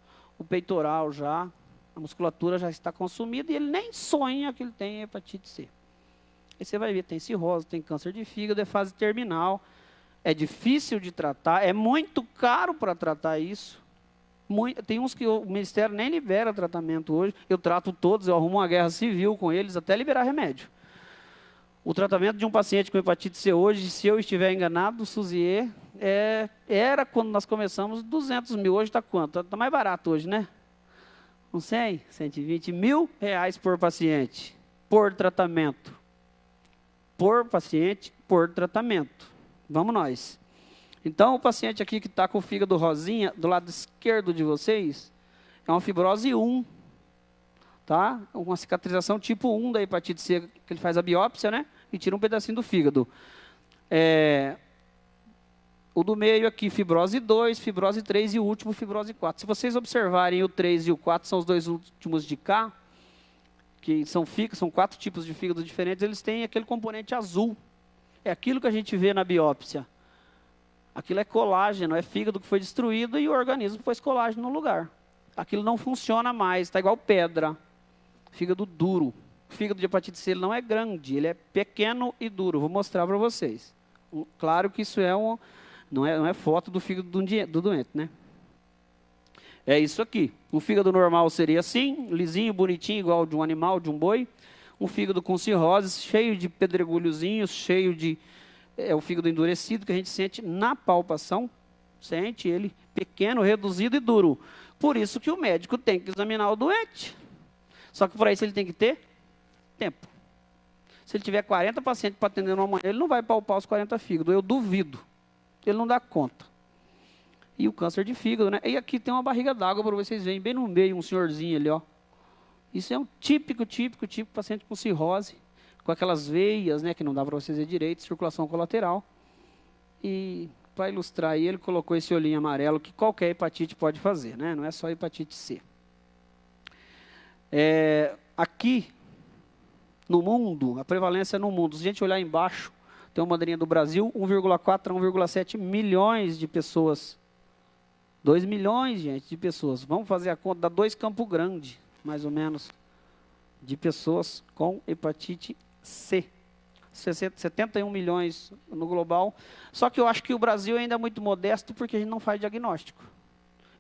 peitoral já, a musculatura já está consumida e ele nem sonha que ele tem hepatite C. Aí você vai ver, tem cirrose, tem câncer de fígado, é fase terminal. É difícil de tratar, é muito caro para tratar isso. Tem uns que o Ministério nem libera tratamento hoje. Eu trato todos, eu arrumo uma guerra civil com eles até liberar remédio. O tratamento de um paciente com hepatite C hoje, se eu estiver enganado, Suzier, era quando nós começamos 200 mil, hoje está quanto? Está mais barato hoje, né? Uns 100, 120 mil reais por paciente, por tratamento. Por paciente, por tratamento. Vamos nós. Então, o paciente aqui que está com o fígado rosinha, do lado esquerdo de vocês, é uma fibrose 1, tá? Uma cicatrização tipo 1 da hepatite C, que ele faz a biópsia, né? E tira um pedacinho do fígado. O do meio aqui, fibrose 2, fibrose 3 e o último, fibrose 4. Se vocês observarem o 3 e o 4, são os dois últimos de cá, que são 4 tipos de fígado diferentes, eles têm aquele componente azul. É aquilo que a gente vê na biópsia. Aquilo é colágeno, é fígado que foi destruído e o organismo pôs colágeno no lugar. Aquilo não funciona mais, está igual pedra. Fígado duro. O fígado de hepatite C ele não é grande, ele é pequeno e duro. Vou mostrar para vocês. Claro que isso não é foto do fígado do doente, né? É isso aqui. Um fígado normal seria assim, lisinho, bonitinho, igual de um animal, de um boi. Um fígado com cirrose, cheio de pedregulhozinhos, cheio de... É o fígado endurecido que a gente sente na palpação. Sente ele pequeno, reduzido e duro. Por isso que o médico tem que examinar o doente. Só que para isso ele tem que ter tempo. Se ele tiver 40 pacientes para atender numa manhã, ele não vai palpar os 40 fígados. Eu duvido. Ele não dá conta. E o câncer de fígado, né? E aqui tem uma barriga d'água para vocês verem, bem no meio, um senhorzinho ali, ó. Isso é um típico paciente com cirrose, com aquelas veias, né, que não dá para vocês ver direito, circulação colateral. E, para ilustrar aí, ele colocou esse olhinho amarelo que qualquer hepatite pode fazer, né? Não é só hepatite C. Aqui, no mundo, a prevalência no mundo, se a gente olhar embaixo, tem uma bandeirinha do Brasil, 1,4 a 1,7 milhões de pessoas. 2 milhões, gente, de pessoas. Vamos fazer a conta, dá 2 Campo Grande, mais ou menos, de pessoas com hepatite C. 71 milhões no global. Só que eu acho que o Brasil ainda é muito modesto porque a gente não faz diagnóstico.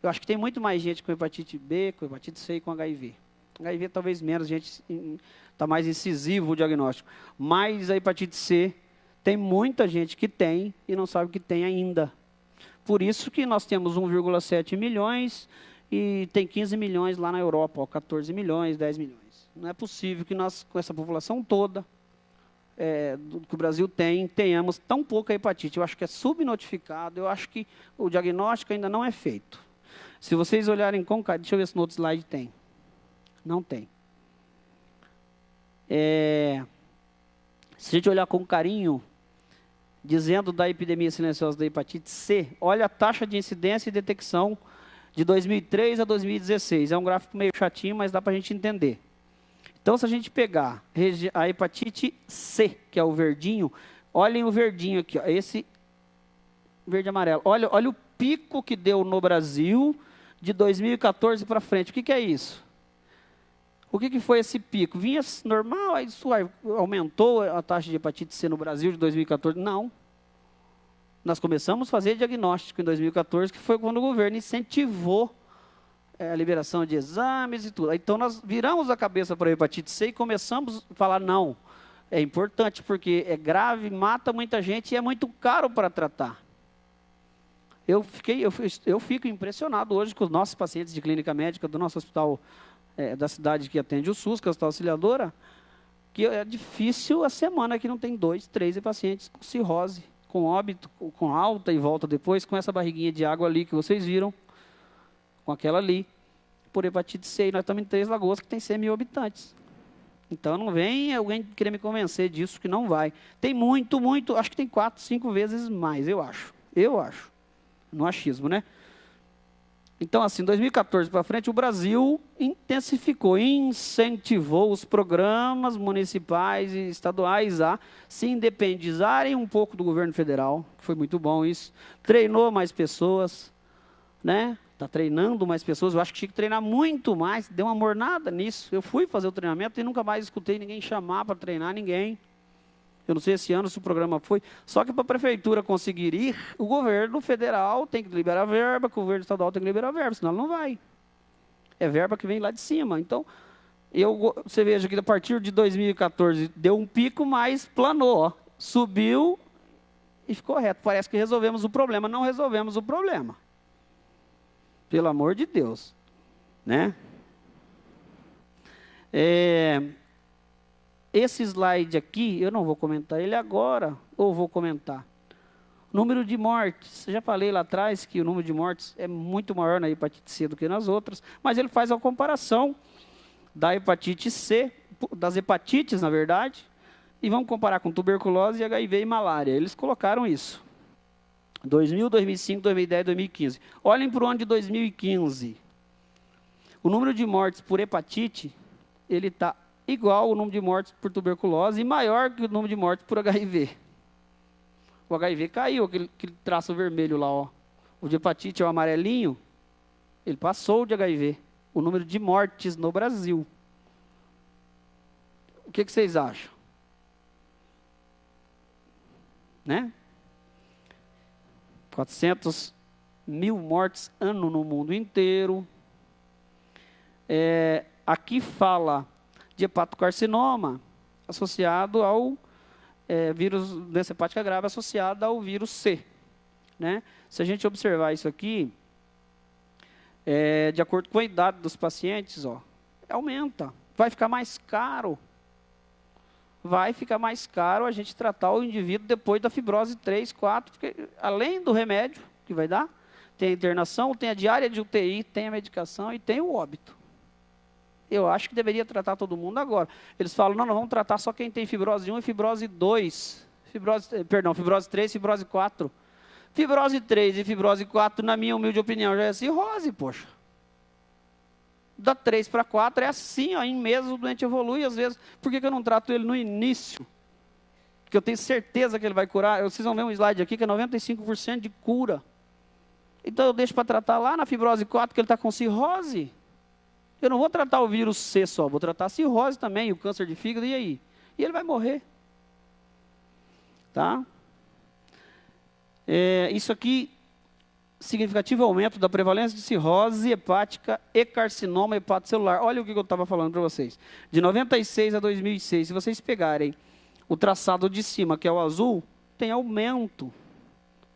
Eu acho que tem muito mais gente com hepatite B, com hepatite C e com HIV. HIV talvez menos, a gente está mais incisivo o diagnóstico. Mas a hepatite C, tem muita gente que tem e não sabe que tem ainda. Por isso que nós temos 1,7 milhões e tem 15 milhões lá na Europa, ó, 14 milhões, 10 milhões. Não é possível que nós, com essa população toda, que o Brasil tenhamos tão pouca hepatite. Eu acho que é subnotificado, eu acho que o diagnóstico ainda não é feito. Se vocês olharem com carinho, deixa eu ver se no outro slide tem. Não tem. Se a gente olhar com carinho, dizendo da epidemia silenciosa da hepatite C, olha a taxa de incidência e detecção de 2003 a 2016. É um gráfico meio chatinho, mas dá para a gente entender. Então, se a gente pegar a hepatite C, que é o verdinho, olhem o verdinho aqui, ó, esse verde e amarelo. Olha o pico que deu no Brasil de 2014 para frente. O que é isso? O que foi esse pico? Vinha normal, aí isso aumentou a taxa de hepatite C no Brasil de 2014? Não. Nós começamos a fazer diagnóstico em 2014, que foi quando o governo incentivou a liberação de exames e tudo. Então, nós viramos a cabeça para a hepatite C e começamos a falar, não, é importante porque é grave, mata muita gente e é muito caro para tratar. Eu fico impressionado hoje com os nossos pacientes de clínica médica do nosso hospital da cidade que atende o SUS, que é o Hospital Auxiliadora, que é difícil a semana que não tem 2, 3 pacientes com cirrose, com óbito, com alta e volta depois, com essa barriguinha de água ali que vocês viram, com aquela ali, por hepatite C. E nós estamos em Três Lagoas, que tem 100 mil habitantes. Então, não vem alguém querer me convencer disso, que não vai. Tem muito, acho que tem 4, 5 vezes mais, eu acho. No achismo, né? Então, assim, 2014 para frente, o Brasil intensificou, incentivou os programas municipais e estaduais a se independizarem um pouco do governo federal, que foi muito bom isso. Treinou mais pessoas, né? Está treinando mais pessoas. Eu acho que tinha que treinar muito mais, deu uma mornada nisso. Eu fui fazer o treinamento e nunca mais escutei ninguém chamar para treinar ninguém. Eu não sei esse ano se o programa foi. Só que para a prefeitura conseguir ir, o governo federal tem que liberar verba, o governo estadual tem que liberar verba, senão ele não vai. É verba que vem lá de cima. Então, você veja que a partir de 2014 deu um pico, mas planou. Ó. Subiu e ficou reto. Parece que resolvemos o problema. Não resolvemos o problema. Pelo amor de Deus. Né? Esse slide aqui, eu não vou comentar ele agora, ou vou comentar. Número de mortes. Eu já falei lá atrás que o número de mortes é muito maior na hepatite C do que nas outras, mas ele faz a comparação da hepatite C, das hepatites, na verdade, e vamos comparar com tuberculose, HIV e malária. Eles colocaram isso. 2000, 2005, 2010, 2015. Olhem para o ano de 2015. O número de mortes por hepatite, ele está igual ao número de mortes por tuberculose e maior que o número de mortes por HIV. O HIV caiu, aquele traço vermelho lá, ó. O de hepatite é o amarelinho, ele passou de HIV. O número de mortes no Brasil. O que vocês acham? Né? 400 mil mortes ano no mundo inteiro. Aqui fala de hepatocarcinoma associado ao vírus doença hepática grave associado ao vírus C. Né? Se a gente observar isso aqui, de acordo com a idade dos pacientes, ó, aumenta. Vai ficar mais caro. Vai ficar mais caro a gente tratar o indivíduo depois da fibrose 3, 4, porque além do remédio que vai dar, tem a internação, tem a diária de UTI, tem a medicação e tem o óbito. Eu acho que deveria tratar todo mundo agora. Eles falam, não, nós vamos tratar só quem tem fibrose 1 e fibrose 2. Fibrose 3, fibrose 4. Fibrose 3 e fibrose 4, na minha humilde opinião, já é cirrose, poxa. Da 3 para 4 é assim, ó, em meses o doente evolui, às vezes. Por que eu não trato ele no início? Porque eu tenho certeza que ele vai curar. Vocês vão ver um slide aqui que é 95% de cura. Então eu deixo para tratar lá na fibrose 4, que ele está com cirrose. Eu não vou tratar o vírus C só, vou tratar a cirrose também, o câncer de fígado, e aí? E ele vai morrer. Tá? Isso aqui, significativo aumento da prevalência de cirrose hepática e carcinoma hepatocelular. Olha o que eu estava falando para vocês. De 96 a 2006, se vocês pegarem o traçado de cima, que é o azul, tem aumento.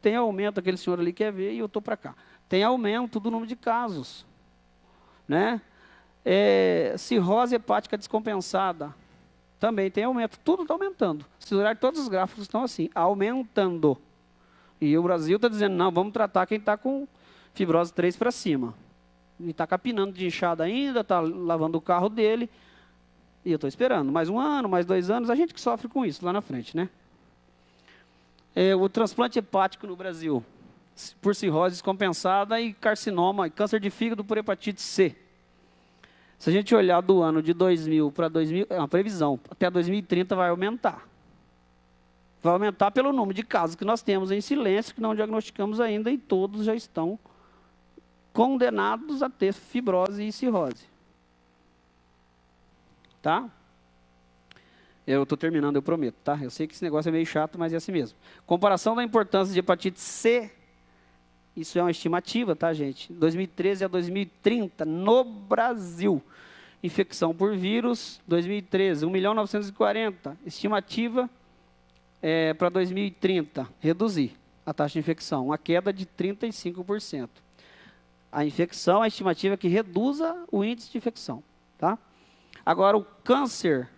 Tem aumento, aquele senhor ali quer ver, e eu estou para cá. Tem aumento do número de casos. Né? Cirrose hepática descompensada, também tem aumento. Tudo está aumentando. Se olhar, todos os gráficos estão assim, aumentando. E o Brasil está dizendo, não, vamos tratar quem está com fibrose 3 para cima. E está capinando de inchada ainda, está lavando o carro dele. E eu estou esperando mais 1 ano, mais 2 anos, a gente que sofre com isso lá na frente, né? O transplante hepático no Brasil, por cirrose descompensada e carcinoma, e câncer de fígado por hepatite C. Se a gente olhar do ano de 2000 para 2000, é uma previsão, até 2030 vai aumentar. Vai aumentar pelo número de casos que nós temos em silêncio, que não diagnosticamos ainda, e todos já estão condenados a ter fibrose e cirrose. Tá? Eu estou terminando, eu prometo, tá? Eu sei que esse negócio é meio chato, mas é assim mesmo. Comparação da importância de hepatite C, isso é uma estimativa, tá, gente? 2013 a 2030, no Brasil. Infecção por vírus, 2013, 1.940.000. Estimativa para 2030, reduzir a taxa de infecção, uma queda de 35%. A infecção, a estimativa é que reduza o índice de infecção, tá? Agora, o câncer,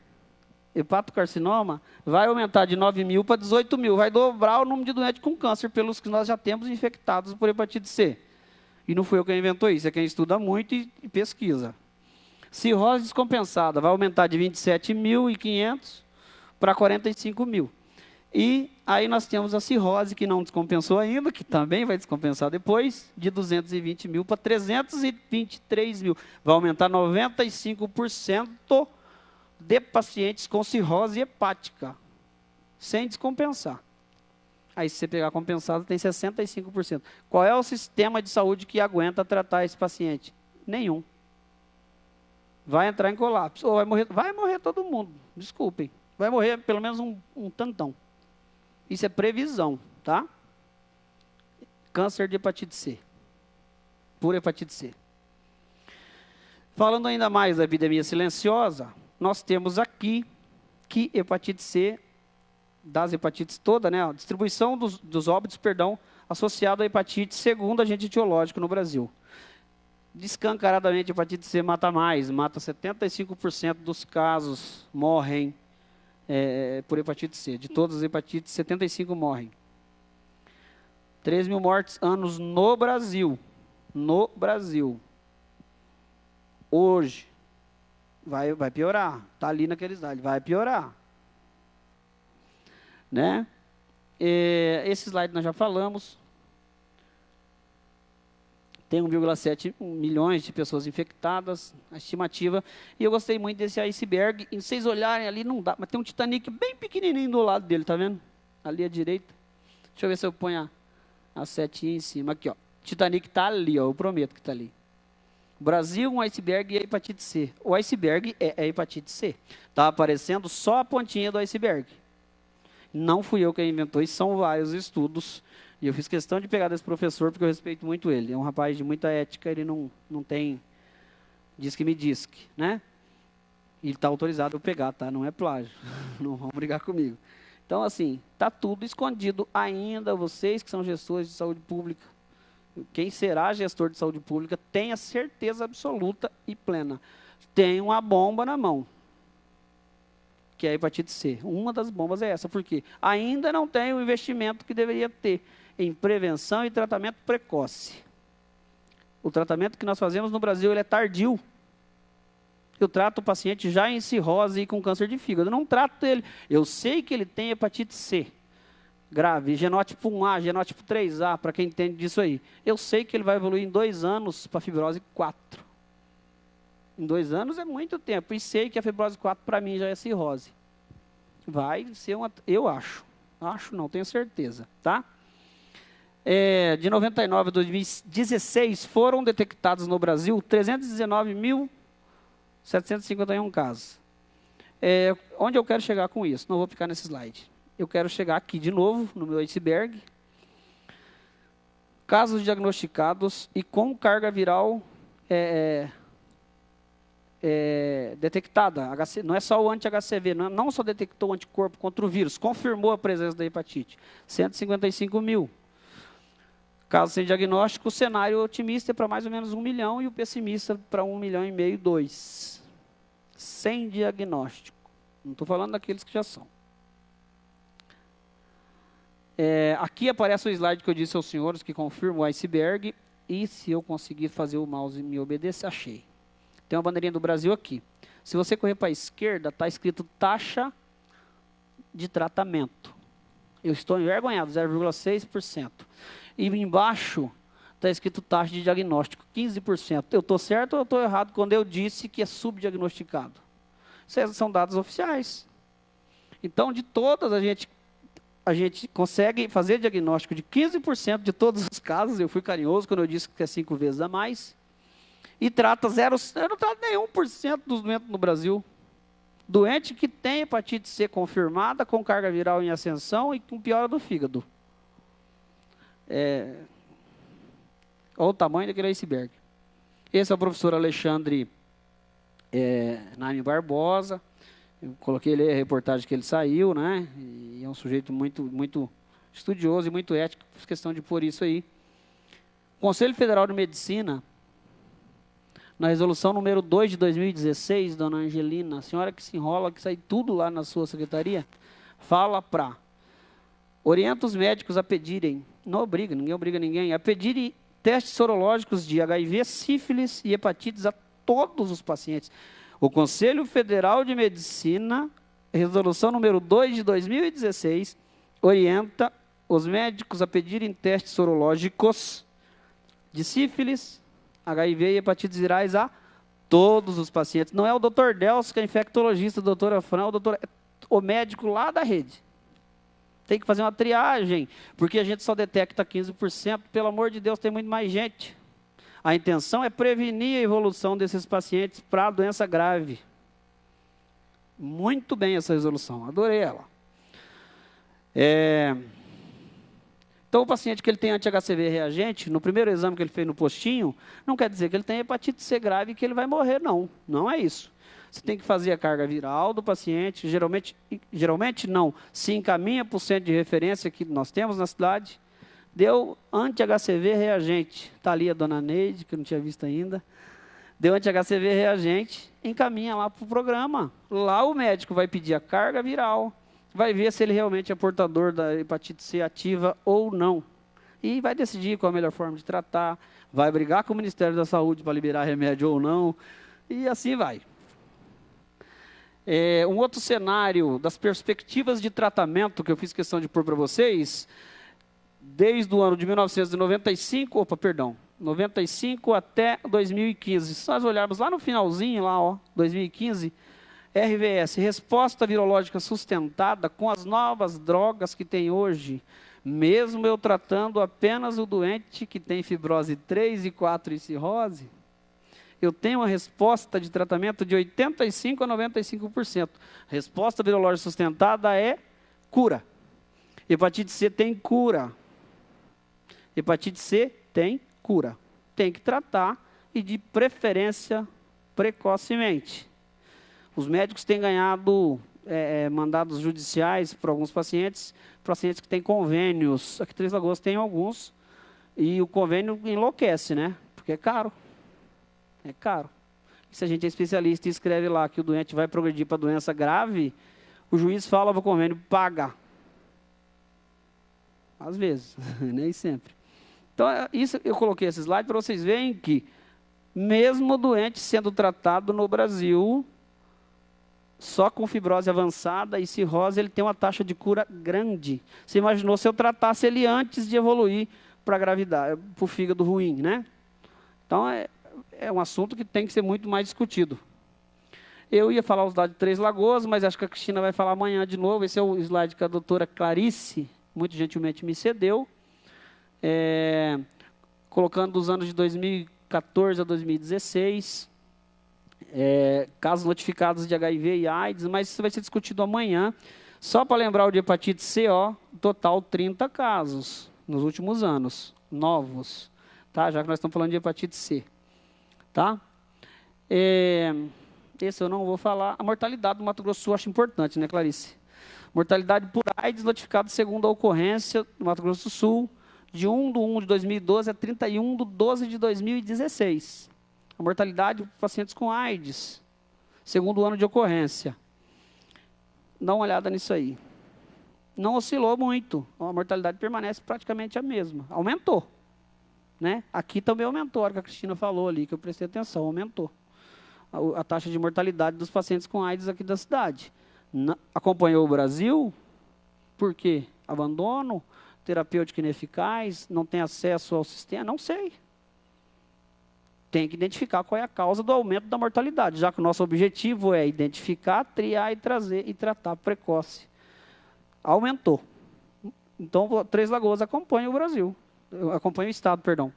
hepatocarcinoma, vai aumentar de 9.000 para 18.000, vai dobrar o número de doentes com câncer pelos que nós já temos infectados por hepatite C. E não fui eu quem inventou isso, é quem estuda muito e pesquisa. Cirrose descompensada vai aumentar de 27.500 para 45.000. E aí nós temos a cirrose, que não descompensou ainda, que também vai descompensar depois, de 220 mil para 323 mil. Vai aumentar 95% de pacientes com cirrose hepática, sem descompensar. Aí, se você pegar compensado, tem 65%. Qual é o sistema de saúde que aguenta tratar esse paciente? Nenhum. Vai entrar em colapso. Ou vai morrer todo mundo, desculpem. Vai morrer pelo menos um tantão. Isso é previsão, tá? Câncer de hepatite C. Por hepatite C. Falando ainda mais da epidemia silenciosa, nós temos aqui que hepatite C, das hepatites toda, né? A distribuição dos óbitos, associado à hepatite, segundo agente etiológico no Brasil. Descancaradamente, a hepatite C mata mais, mata 75% dos casos, morrem por hepatite C. De todas as hepatites, 75 morrem. 3 mil mortes anos no Brasil. No Brasil. Hoje, vai piorar. Está ali naquele slide, vai piorar. Né? Esse slide nós já falamos. Tem 1,7 milhões de pessoas infectadas, a estimativa. E eu gostei muito desse iceberg. E vocês olharem ali, não dá, mas tem um Titanic bem pequenininho do lado dele, tá vendo? Ali à direita. Deixa eu ver se eu ponho a setinha em cima. Aqui, ó. Titanic está ali, ó, eu prometo que está ali. Brasil, um iceberg e a hepatite C. O iceberg é a hepatite C. Está aparecendo só a pontinha do iceberg. Não fui eu quem inventou, e são vários estudos. E eu fiz questão de pegar desse professor, porque eu respeito muito ele. É um rapaz de muita ética, ele não tem diz que me diz que, né? E ele está autorizado a eu pegar, tá? Não é plágio. Não vão brigar comigo. Então, assim, está tudo escondido ainda. Vocês que são gestores de saúde pública, quem será gestor de saúde pública, tenha certeza absoluta e plena. Tem uma bomba na mão, que é a hepatite C. Uma das bombas é essa, porque ainda não tem o investimento que deveria ter em prevenção e tratamento precoce. O tratamento que nós fazemos no Brasil, ele é tardio. Eu trato o paciente já em cirrose e com câncer de fígado. Eu não trato ele. Eu sei que ele tem hepatite C grave, genótipo 1A, genótipo 3A, para quem entende disso aí. Eu sei que ele vai evoluir em 2 anos para fibrose 4. Em 2 anos é muito tempo. E sei que a fibrose 4 para mim já é cirrose. Vai ser uma... Eu acho. Acho não, tenho certeza. Tá? De 99 a 2016, foram detectados no Brasil 319.751 casos. Onde eu quero chegar com isso? Não vou ficar nesse slide. Eu quero chegar aqui de novo, no meu iceberg. Casos diagnosticados e com carga viral detectada. Não é só o anti-HCV, não só detectou o anticorpo contra o vírus, confirmou a presença da hepatite. 155 mil. Caso sem diagnóstico, o cenário otimista é para mais ou menos 1 milhão e o pessimista para 1,5 milhão, 2. Sem diagnóstico. Não estou falando daqueles que já são. Aqui aparece o slide que eu disse aos senhores, que confirma o iceberg. E se eu conseguir fazer o mouse me obedecer, achei. Tem uma bandeirinha do Brasil aqui. Se você correr para a esquerda, está escrito taxa de tratamento. Eu estou envergonhado, 0,6%. E embaixo está escrito taxa de diagnóstico, 15%. Eu estou certo ou eu estou errado quando eu disse que é subdiagnosticado? Esses são dados oficiais. Então, de todas, a gente consegue fazer diagnóstico de 15% de todos os casos. Eu fui carinhoso quando eu disse que é 5 vezes a mais. E trata eu não trato nenhum por cento dos doentes no Brasil. Doente que tem hepatite C confirmada, com carga viral em ascensão e com piora do fígado. Olha o tamanho daquele iceberg. Esse é o professor Alexandre Naime Barbosa. Eu coloquei ele a reportagem que ele saiu, né? E é um sujeito muito estudioso e muito ético. Fiz questão de pôr isso aí. O Conselho Federal de Medicina, na resolução número 2 de 2016, dona Angelina, a senhora que se enrola, que sai tudo lá na sua secretaria, orienta os médicos a pedirem, não obriga, ninguém obriga ninguém, a pedirem testes sorológicos de HIV, sífilis e hepatites a todos os pacientes. O Conselho Federal de Medicina, resolução número 2 de 2016, orienta os médicos a pedirem testes sorológicos de sífilis, HIV e hepatites virais a todos os pacientes. Não é o Dr. Delcio, que é infectologista, a doutora Fran, o médico lá da rede. Tem que fazer uma triagem, porque a gente só detecta 15%. Pelo amor de Deus, tem muito mais gente. A intenção é prevenir a evolução desses pacientes para a doença grave. Muito bem essa resolução, adorei ela. Então, o paciente que ele tem anti-HCV reagente, no primeiro exame que ele fez no postinho, não quer dizer que ele tem hepatite C grave e que ele vai morrer, não. Não é isso. Você tem que fazer a carga viral do paciente, geralmente não, se encaminha para o centro de referência que nós temos na cidade, deu anti-HCV reagente, está ali a dona Neide, que eu não tinha visto ainda, deu anti-HCV reagente, encaminha lá para o programa. Lá o médico vai pedir a carga viral, vai ver se ele realmente é portador da hepatite C ativa ou não. E vai decidir qual a melhor forma de tratar, vai brigar com o Ministério da Saúde para liberar remédio ou não, e assim vai. Um outro cenário das perspectivas de tratamento que eu fiz questão de pôr para vocês, desde o ano de 1995, 95 até 2015. Se nós olharmos lá no finalzinho, 2015, RVS, resposta virológica sustentada com as novas drogas que tem hoje, mesmo eu tratando apenas o doente que tem fibrose 3 e 4 e cirrose, eu tenho uma resposta de tratamento de 85% a 95%. Resposta virológica sustentada é cura. Hepatite C tem cura. Hepatite C tem cura. Tem que tratar e de preferência precocemente. Os médicos têm ganhado mandados judiciais para alguns pacientes que têm convênios. Aqui em Três Lagoas tem alguns, e o convênio enlouquece, né? Porque é caro. É caro. E se a gente é especialista e escreve lá que o doente vai progredir para doença grave, o juiz fala para o convênio, paga. Às vezes, nem sempre. Então, isso, eu coloquei esse slide para vocês verem que, mesmo o doente sendo tratado no Brasil, só com fibrose avançada e cirrose, ele tem uma taxa de cura grande. Você imaginou se eu tratasse ele antes de evoluir para a gravidade, para o fígado ruim, né? Então, é um assunto que tem que ser muito mais discutido. Eu ia falar os dados de Três Lagoas, mas acho que a Cristina vai falar amanhã de novo. Esse é o slide que a doutora Clarice, muito gentilmente, me cedeu. Colocando dos anos de 2014 a 2016, casos notificados de HIV e AIDS, mas isso vai ser discutido amanhã. Só para lembrar o de hepatite C, total 30 casos nos últimos anos, novos, tá? Já que nós estamos falando de hepatite C. Tá? Esse eu não vou falar. A mortalidade do Mato Grosso do Sul eu acho importante, né, Clarice? Mortalidade por AIDS notificada segundo a ocorrência do Mato Grosso do Sul, de 1/1 de 2012 a 31/12 de 2016. A mortalidade de pacientes com AIDS, segundo o ano de ocorrência. Dá uma olhada nisso aí. Não oscilou muito. A mortalidade permanece praticamente a mesma. Aumentou. Né? Aqui também aumentou, a hora que a Cristina falou ali, que eu prestei atenção, aumentou a taxa de mortalidade dos pacientes com AIDS aqui da cidade. Acompanhou o Brasil, por quê? Abandono, terapêutica ineficaz, não tem acesso ao sistema, não sei. Tem que identificar qual é a causa do aumento da mortalidade, já que o nosso objetivo é identificar, triar e trazer e tratar precoce. Aumentou. Então, Três Lagoas acompanha o Brasil. Acompanha o Estado, perdão.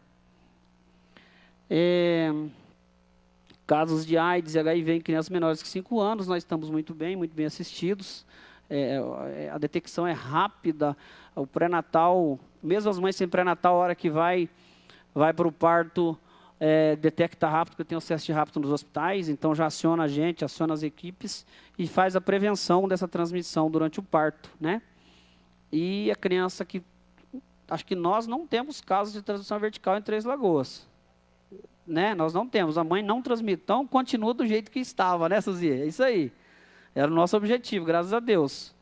Casos de AIDS e HIV em crianças menores que 5 anos, nós estamos muito bem assistidos. A detecção é rápida. O pré-natal, mesmo as mães sem pré-natal, a hora que vai para o parto, detecta rápido, porque tem acesso rápido nos hospitais, então já aciona a gente, aciona as equipes e faz a prevenção dessa transmissão durante o parto, né? E a criança que... Acho que nós não temos casos de transmissão vertical em Três Lagoas. Né? Nós não temos. A mãe não transmite. Então, continua do jeito que estava, né, Suzy? É isso aí. Era o nosso objetivo, graças a Deus.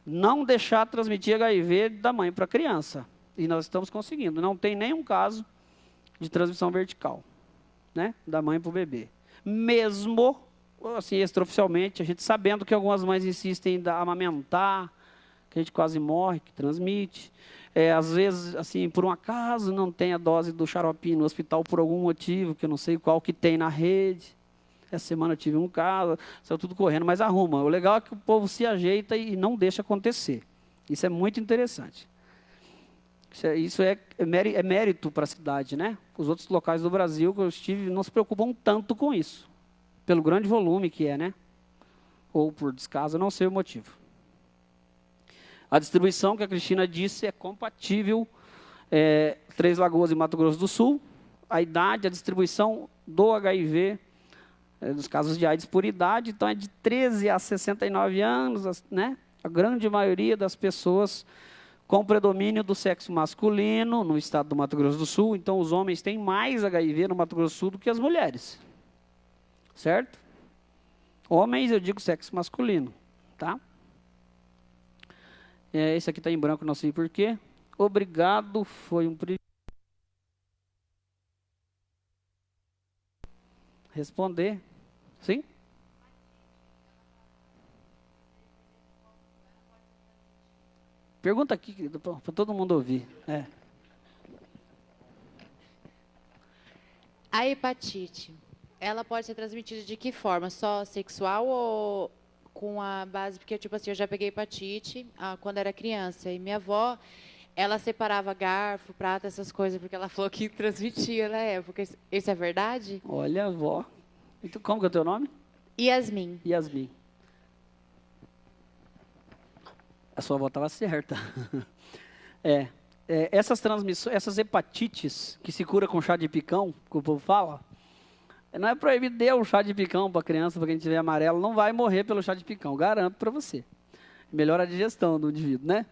Não deixar transmitir HIV da mãe para a criança. E nós estamos conseguindo. Não tem nenhum caso de transmissão vertical, né? Da mãe para o bebê. Mesmo, assim, extraoficialmente, a gente sabendo que algumas mães insistem em amamentar, que a gente quase morre, que transmite. Às vezes, assim, por um acaso, não tem a dose do xaropinho no hospital por algum motivo, que eu não sei qual que tem na rede. Essa semana eu tive um caso, saiu tudo correndo, mas arruma. O legal é que o povo se ajeita e não deixa acontecer. Isso é muito interessante. Isso é mérito para a cidade, né? Os outros locais do Brasil que eu estive não se preocupam tanto com isso, pelo grande volume que é, né? Ou por descaso, não sei o motivo. A distribuição que a Cristina disse é compatível, Três Lagoas e Mato Grosso do Sul. A idade, a distribuição do HIV, dos casos de AIDS por idade, então é de 13 a 69 anos, né? A grande maioria das pessoas com predomínio do sexo masculino no estado do Mato Grosso do Sul. Então, os homens têm mais HIV no Mato Grosso do Sul do que as mulheres. Certo? Homens, eu digo sexo masculino. Tá? Esse aqui está em branco, não sei porquê. Obrigado, foi um privilégio. Responder. Sim? Pergunta aqui, para todo mundo ouvir. A hepatite, ela pode ser transmitida de que forma? Só sexual ou com a base? Porque, tipo assim, eu já peguei hepatite quando era criança. E minha avó, ela separava garfo, prato, essas coisas, porque ela falou que transmitia na época. Isso é verdade? Olha, avó. Então, como que é o teu nome? Yasmin. Yasmin. A sua avó estava certa. Essas transmissões, essas hepatites que se cura com chá de picão, que o povo fala, não é proibido dar o chá de picão para a criança, para quem tiver amarelo, não vai morrer pelo chá de picão, garanto para você. Melhora a digestão do indivíduo, né?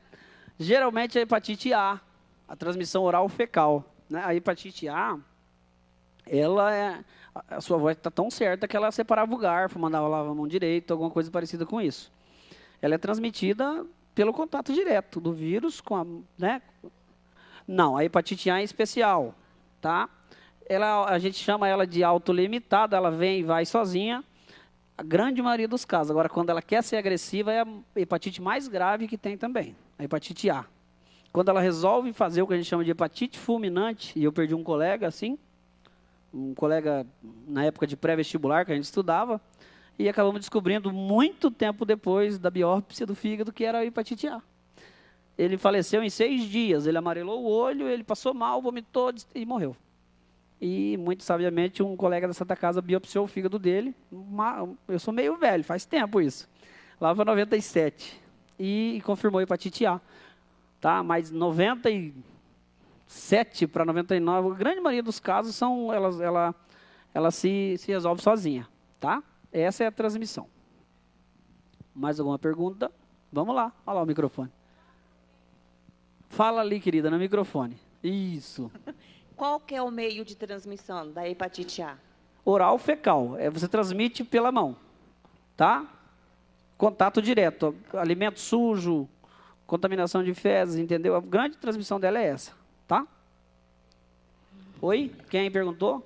Geralmente a hepatite A, a transmissão oral fecal, né? A hepatite A, a sua avó está tão certa que ela separava o garfo, mandava lavar a mão direito, alguma coisa parecida com isso. Ela é transmitida pelo contato direto do vírus com a, né? Não, a hepatite A é especial, tá? A gente chama ela de autolimitada, ela vem e vai sozinha, a grande maioria dos casos. Agora, quando ela quer ser agressiva, é a hepatite mais grave que tem também, a hepatite A. Quando ela resolve fazer o que a gente chama de hepatite fulminante, e eu perdi um colega na época de pré-vestibular que a gente estudava, e acabamos descobrindo muito tempo depois da biópsia do fígado que era a hepatite A. Ele faleceu em 6 dias, ele amarelou o olho, ele passou mal, vomitou e morreu. E, muito sabiamente, um colega da Santa Casa biopsiou o fígado dele. Eu sou meio velho, faz tempo isso. Lá para 97. E confirmou a hepatite A. Tá? Mas 97 para 99, a grande maioria dos casos, ela se resolve sozinha. Tá? Essa é a transmissão. Mais alguma pergunta? Vamos lá. Olha lá o microfone. Fala ali, querida, no microfone. Isso. Qual que é o meio de transmissão da hepatite A? Oral fecal. Você transmite pela mão. Tá? Contato direto. Alimento sujo, contaminação de fezes, entendeu? A grande transmissão dela é essa. Tá? Oi? Quem perguntou?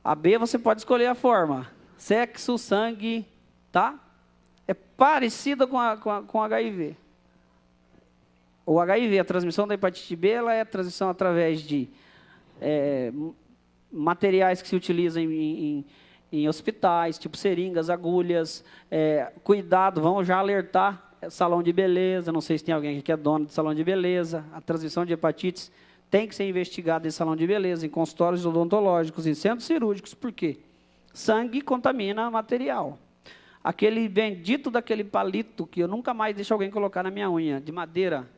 A B você pode escolher a forma. Sexo, sangue, tá? É parecida com HIV. O HIV, a transmissão da hepatite B, ela é a transmissão através de materiais que se utilizam em hospitais, tipo seringas, agulhas. Cuidado, vamos já alertar salão de beleza. Não sei se tem alguém aqui que é dono de salão de beleza. A transmissão de hepatites tem que ser investigada em salão de beleza, em consultórios odontológicos, em centros cirúrgicos. Por quê? Sangue contamina material. Aquele bendito daquele palito que eu nunca mais deixo alguém colocar na minha unha, de madeira,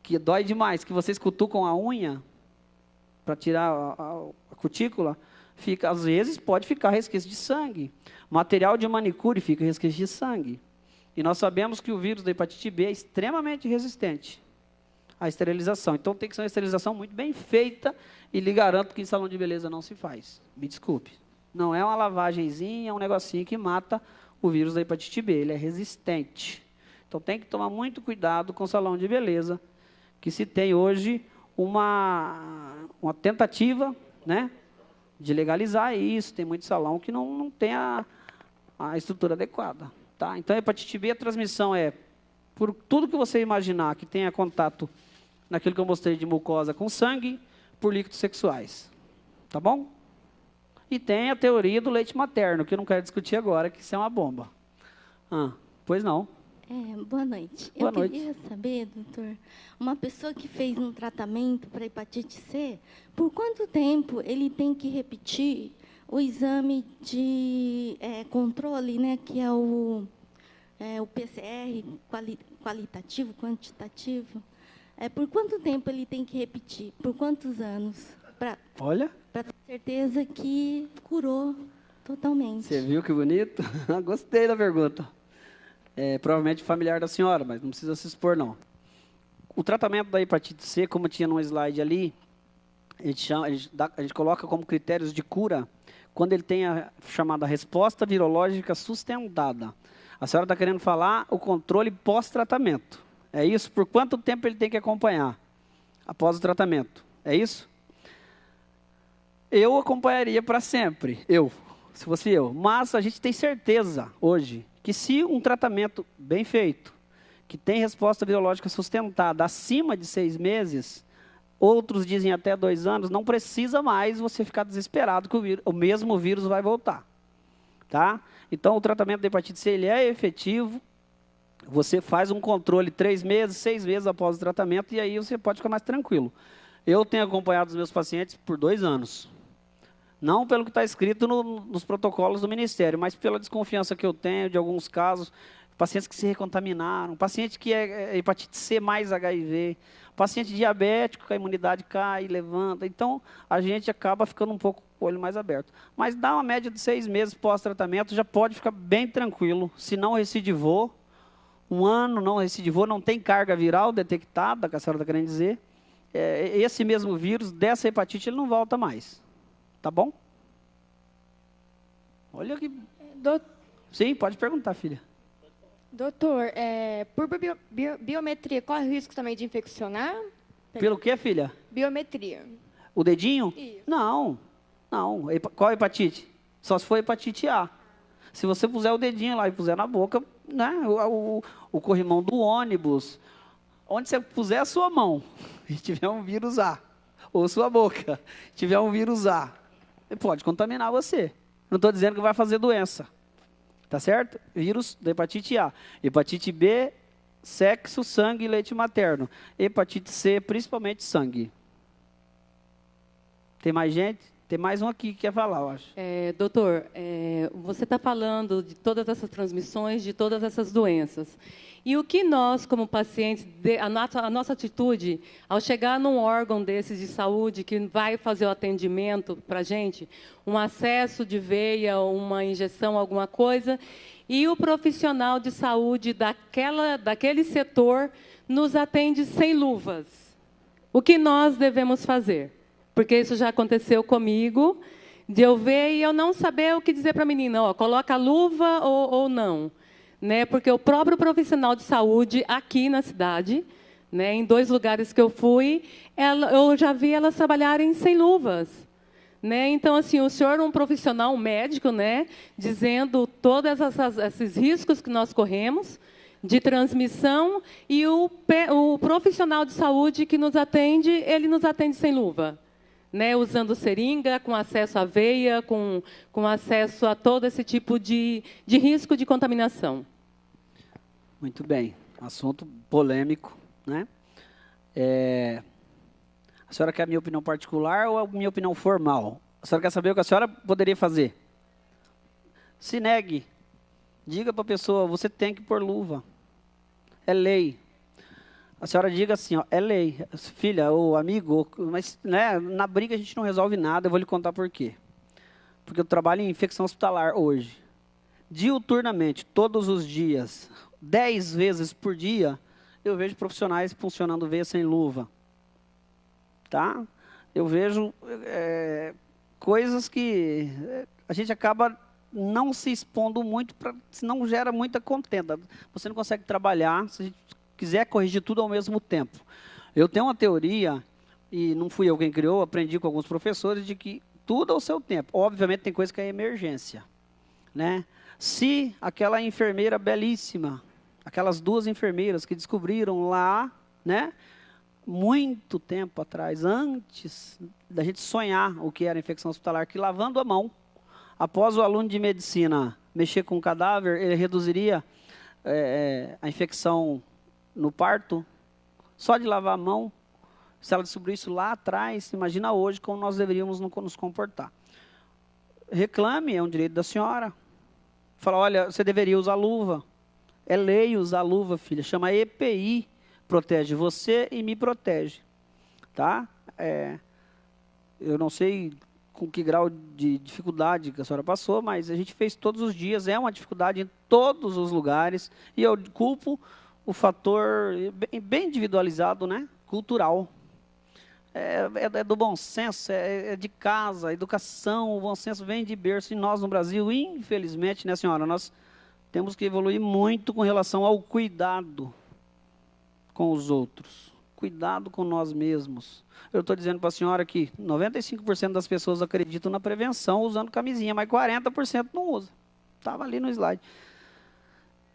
que dói demais, que vocês cutucam a unha para tirar a cutícula, às vezes pode ficar resquício de sangue. Material de manicure fica resquício de sangue. E nós sabemos que o vírus da hepatite B é extremamente resistente à esterilização. Então tem que ser uma esterilização muito bem feita e lhe garanto que em salão de beleza não se faz. Me desculpe. Não é uma lavagenzinha, é um negocinho que mata o vírus da hepatite B. Ele é resistente. Então tem que tomar muito cuidado com o salão de beleza, que se tem hoje uma tentativa, né, de legalizar isso. Tem muito salão que não tem a estrutura adequada. Tá? Então, a hepatite B, a transmissão é por tudo que você imaginar que tenha contato naquilo que eu mostrei de mucosa com sangue, por líquidos sexuais. Tá bom? E tem a teoria do leite materno, que eu não quero discutir agora, que isso é uma bomba. Pois não. Boa noite. Boa noite. Queria saber, doutor, uma pessoa que fez um tratamento para hepatite C, por quanto tempo ele tem que repetir o exame de controle, né, que é o PCR, qualitativo, quantitativo? Por quanto tempo ele tem que repetir? Por quantos anos? Para ter certeza que curou totalmente. Você viu que bonito? Gostei da pergunta. Provavelmente familiar da senhora, mas não precisa se expor, não. O tratamento da hepatite C, como tinha no slide ali, a gente coloca como critérios de cura quando ele tem a chamada resposta virológica sustentada. A senhora está querendo falar o controle pós-tratamento. É isso? Por quanto tempo ele tem que acompanhar após o tratamento? É isso? Eu acompanharia para sempre, se fosse eu. Mas a gente tem certeza hoje que se um tratamento bem feito, que tem resposta virológica sustentada acima de 6 meses, outros dizem até 2 anos, não precisa mais você ficar desesperado que o mesmo vírus vai voltar. Tá? Então, o tratamento da hepatite C ele é efetivo, você faz um controle 3 meses, 6 meses após o tratamento, e aí você pode ficar mais tranquilo. Eu tenho acompanhado os meus pacientes por 2 anos. Não pelo que está escrito nos protocolos do Ministério, mas pela desconfiança que eu tenho de alguns casos, pacientes que se recontaminaram, paciente que é hepatite C mais HIV, paciente diabético que a imunidade cai, levanta. Então, a gente acaba ficando um pouco com o olho mais aberto. Mas dá uma média de 6 meses pós-tratamento, já pode ficar bem tranquilo. Se não recidivou, 1 ano não recidivou, não tem carga viral detectada, que a senhora está querendo dizer, esse mesmo vírus, dessa hepatite, ele não volta mais. Tá bom? Olha que... Sim, pode perguntar, filha. Doutor, por biometria, corre o risco também de infeccionar? Pelo que, filha? Biometria. O dedinho? Isso. Não. Qual hepatite? Só se for hepatite A. Se você puser o dedinho lá e puser na boca, né, o corrimão do ônibus, onde você puser a sua mão e tiver um vírus A, ou sua boca, tiver um vírus A, pode contaminar você. Não estou dizendo que vai fazer doença. Tá certo? Vírus da hepatite A. Hepatite B, sexo, sangue e leite materno. Hepatite C, principalmente sangue. Tem mais gente? Tem mais um aqui que quer falar, eu acho. Doutor, você está falando de todas essas transmissões, de todas essas doenças. E o que nós, como pacientes, a nossa atitude, ao chegar num órgão desses de saúde, que vai fazer o atendimento para a gente, um acesso de veia, uma injeção, alguma coisa, e o profissional de saúde daquele setor nos atende sem luvas. O que nós devemos fazer? Porque isso já aconteceu comigo, de eu ver e eu não saber o que dizer para a menina, coloca a luva ou não. Né, porque o próprio profissional de saúde aqui na cidade, né, em 2 lugares que eu fui, eu já vi elas trabalharem sem luvas. Né? Então, assim, o senhor é um profissional, um médico, né, dizendo todos esses riscos que nós corremos de transmissão, e o profissional de saúde que nos atende, ele nos atende sem luva. Né, usando seringa, com acesso à veia, com acesso a todo esse tipo de risco de contaminação. Muito bem. Assunto polêmico, né? A senhora quer a minha opinião particular ou a minha opinião formal? A senhora quer saber o que a senhora poderia fazer? Se negue. Diga para a pessoa, você tem que pôr luva. É lei. A senhora diga assim, é lei. Filha ou amigo, mas né, na briga a gente não resolve nada, eu vou lhe contar por quê. Porque eu trabalho em infecção hospitalar hoje. Diuturnamente, todos os dias, 10 vezes por dia, eu vejo profissionais funcionando veia sem luva. Tá? Eu vejo coisas que a gente acaba não se expondo muito, senão gera muita contenda. Você não consegue trabalhar, se a gente quiser corrigir tudo ao mesmo tempo. Eu tenho uma teoria, e não fui eu quem criou, aprendi com alguns professores, de que tudo ao seu tempo. Obviamente tem coisa que é emergência. Né? Se aquela enfermeira belíssima, Aquelas 2 enfermeiras que descobriram lá, né, muito tempo atrás, antes da gente sonhar o que era infecção hospitalar, que lavando a mão, após o aluno de medicina mexer com o cadáver, ele reduziria a infecção no parto, só de lavar a mão. Se ela descobriu isso lá atrás, imagina hoje como nós deveríamos nos comportar. Reclame, é um direito da senhora. Fala, olha, você deveria usar luva. É lei usar luva, filha. Chama EPI. Protege você e me protege. Tá? Eu não sei com que grau de dificuldade que a senhora passou, mas a gente fez todos os dias. É uma dificuldade em todos os lugares. E eu culpo o fator bem individualizado, né? Cultural. É do bom senso, é de casa, educação, o bom senso vem de berço. E nós no Brasil, infelizmente, né, senhora, nós temos que evoluir muito com relação ao cuidado com os outros, cuidado com nós mesmos. Eu estou dizendo para a senhora que 95% das pessoas acreditam na prevenção usando camisinha, mas 40% não usa. Estava ali no slide.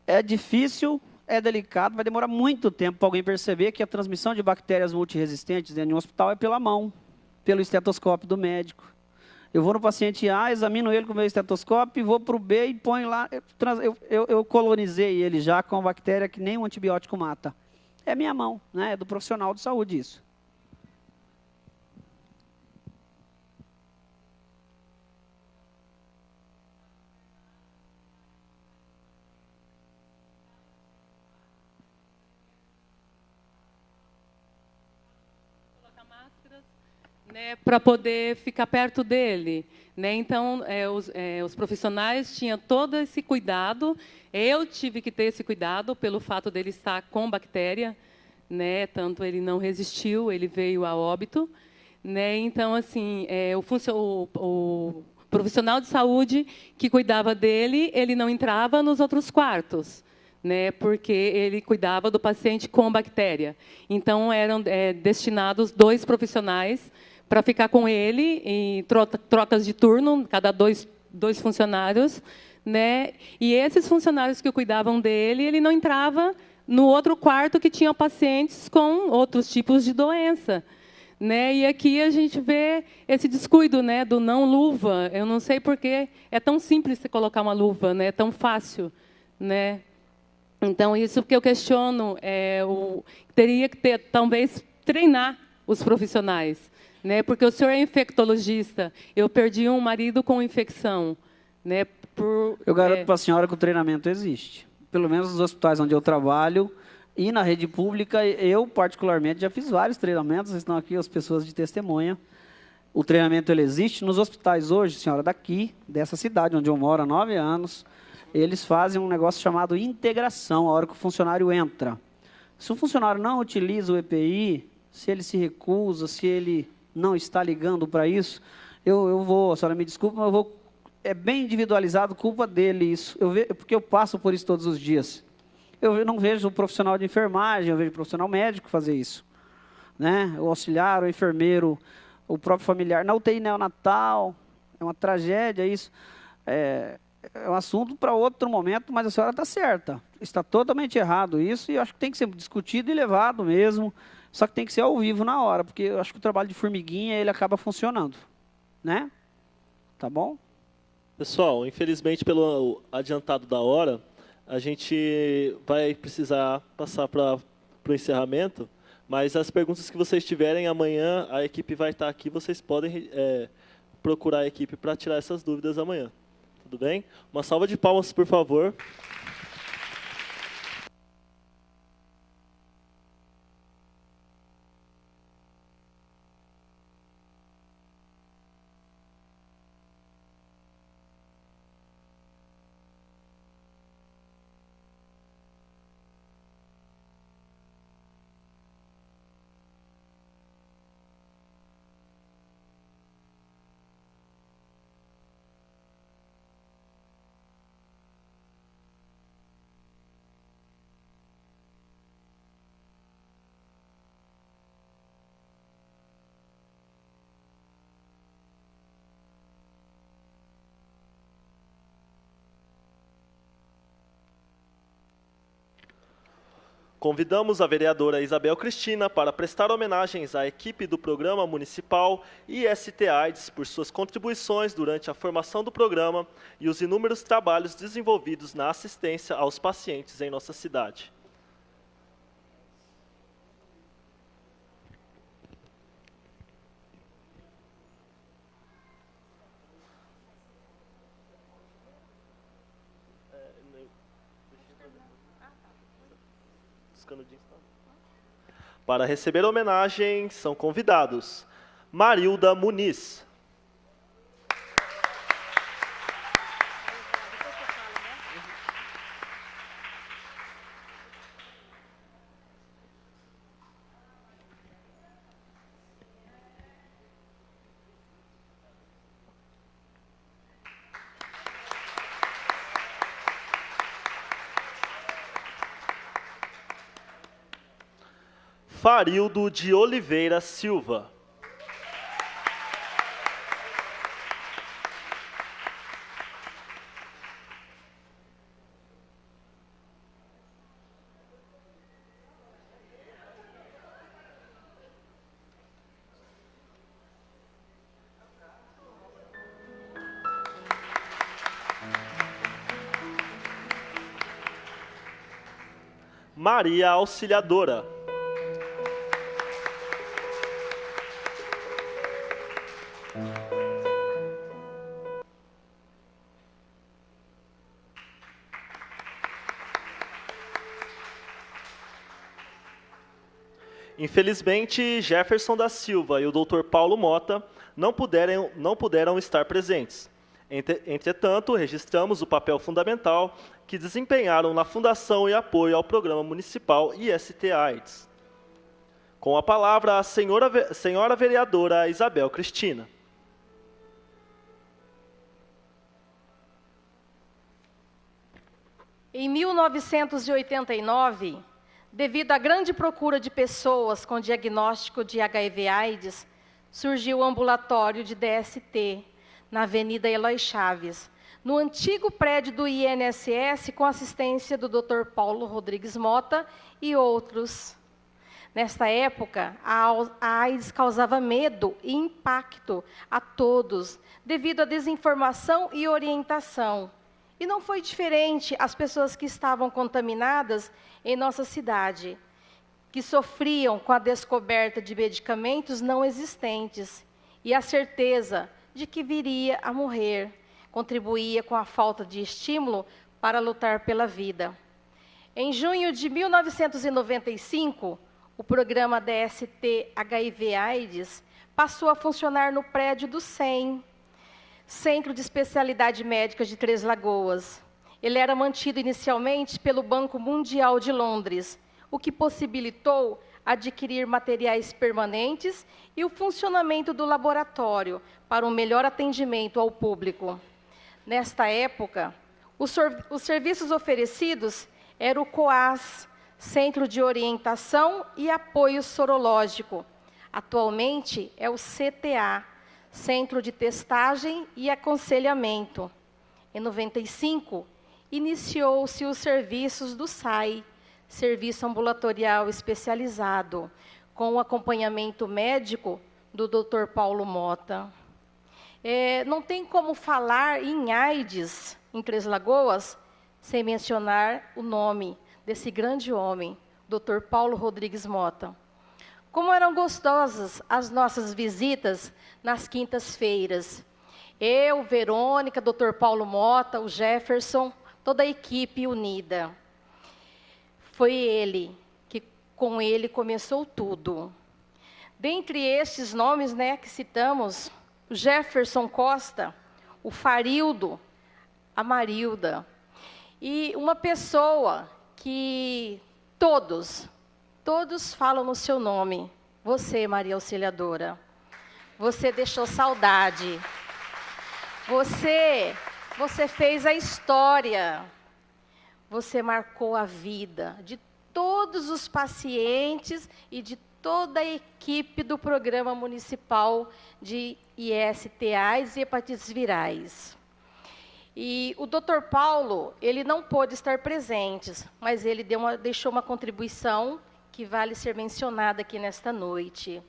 É difícil, é delicado, vai demorar muito tempo para alguém perceber que a transmissão de bactérias multiresistentes dentro de um hospital é pela mão, pelo estetoscópio do médico. Eu vou no paciente A, examino ele com o meu estetoscópio, vou para o B e ponho lá. Eu colonizei ele já com a bactéria que nem um antibiótico mata. É minha mão, né? É do profissional de saúde isso. Né, para poder ficar perto dele. Né? Então, os profissionais tinham todo esse cuidado. Eu tive que ter esse cuidado pelo fato dele estar com bactéria. Né? Tanto ele não resistiu, ele veio a óbito. Né? Então, assim, o profissional de saúde que cuidava dele, ele não entrava nos outros quartos. Né, porque ele cuidava do paciente com bactéria. Então, eram destinados 2 profissionais para ficar com ele em trocas de turno, cada dois funcionários. Né, e esses funcionários que cuidavam dele, ele não entrava no outro quarto que tinha pacientes com outros tipos de doença. Né, e aqui a gente vê esse descuido, né, do não luva. Eu não sei por que é tão simples você colocar uma luva, né, é tão fácil. Né? Então, isso que eu questiono, teria que ter, talvez, treinar os profissionais. Né? Porque o senhor é infectologista, eu perdi um marido com infecção. Né? Eu garanto para a senhora que o treinamento existe. Pelo menos nos hospitais onde eu trabalho e na rede pública, eu, particularmente, já fiz vários treinamentos, estão aqui as pessoas de testemunha. O treinamento ele existe. Nos hospitais hoje, senhora, daqui, dessa cidade onde eu moro há 9 anos, eles fazem um negócio chamado integração, a hora que o funcionário entra. Se o funcionário não utiliza o EPI, se ele se recusa, se ele não está ligando para isso, eu vou, a senhora me desculpa, mas eu vou, é bem individualizado, culpa dele isso, porque eu passo por isso todos os dias. Eu não vejo o profissional de enfermagem, eu vejo o profissional médico fazer isso. Né? O auxiliar, o enfermeiro, o próprio familiar. Na UTI neonatal, é uma tragédia isso. É um assunto para outro momento, mas a senhora está certa. Está totalmente errado isso, e eu acho que tem que ser discutido e levado mesmo, só que tem que ser ao vivo na hora, porque eu acho que o trabalho de formiguinha, ele acaba funcionando. Né? Tá bom? Pessoal, infelizmente, pelo adiantado da hora, a gente vai precisar passar para o encerramento, mas as perguntas que vocês tiverem amanhã, a equipe vai estar aqui, vocês podem procurar a equipe para tirar essas dúvidas amanhã. Tudo bem? Uma salva de palmas, por favor. Convidamos a vereadora Isabel Cristina para prestar homenagens à equipe do Programa Municipal IST-AIDS por suas contribuições durante a formação do programa e os inúmeros trabalhos desenvolvidos na assistência aos pacientes em nossa cidade. Para receber homenagem, são convidados Marilda Muniz, Farildo de Oliveira Silva. Maria Auxiliadora. Infelizmente, Jefferson da Silva e o Dr. Paulo Mota não puderam estar presentes. Entretanto, registramos o papel fundamental que desempenharam na fundação e apoio ao Programa Municipal IST-AIDS. Com a palavra, a senhora vereadora Isabel Cristina. Em 1989, devido à grande procura de pessoas com diagnóstico de HIV/AIDS, surgiu o ambulatório de DST, na Avenida Eloy Chaves, no antigo prédio do INSS, com assistência do Dr. Paulo Rodrigues Mota e outros. Nesta época, a AIDS causava medo e impacto a todos, devido à desinformação e orientação. E não foi diferente às pessoas que estavam contaminadas em nossa cidade, que sofriam com a descoberta de medicamentos não existentes e a certeza de que viria a morrer, contribuía com a falta de estímulo para lutar pela vida. Em junho de 1995, o programa DST HIV/AIDS passou a funcionar no prédio do CEM, Centro de Especialidade Médica de Três Lagoas. Ele era mantido inicialmente pelo Banco Mundial de Londres, o que possibilitou adquirir materiais permanentes e o funcionamento do laboratório para um melhor atendimento ao público. Nesta época, os serviços oferecidos eram o COAS, Centro de Orientação e Apoio Sorológico. Atualmente é o CTA, Centro de Testagem e Aconselhamento. Em 95, iniciou-se os serviços do SAI, Serviço Ambulatorial Especializado, com o acompanhamento médico do Dr. Paulo Mota. Não tem como falar em AIDS em Três Lagoas sem mencionar o nome desse grande homem, Dr. Paulo Rodrigues Mota. Como eram gostosas as nossas visitas nas quintas-feiras. Eu, Verônica, Dr. Paulo Mota, o Jefferson, toda a equipe unida. Foi ele, que com ele começou tudo. Dentre estes nomes, que citamos, o Jefferson Costa, o Farildo, a Marilda, e uma pessoa que todos falam no seu nome. Você, Maria Auxiliadora. Você deixou saudade. Você fez a história. Você marcou a vida de todos os pacientes e de toda a equipe do Programa Municipal de IST-AIDS e Hepatites Virais. E o Dr. Paulo, ele não pôde estar presente, mas ele deixou uma contribuição que vale ser mencionada aqui nesta noite.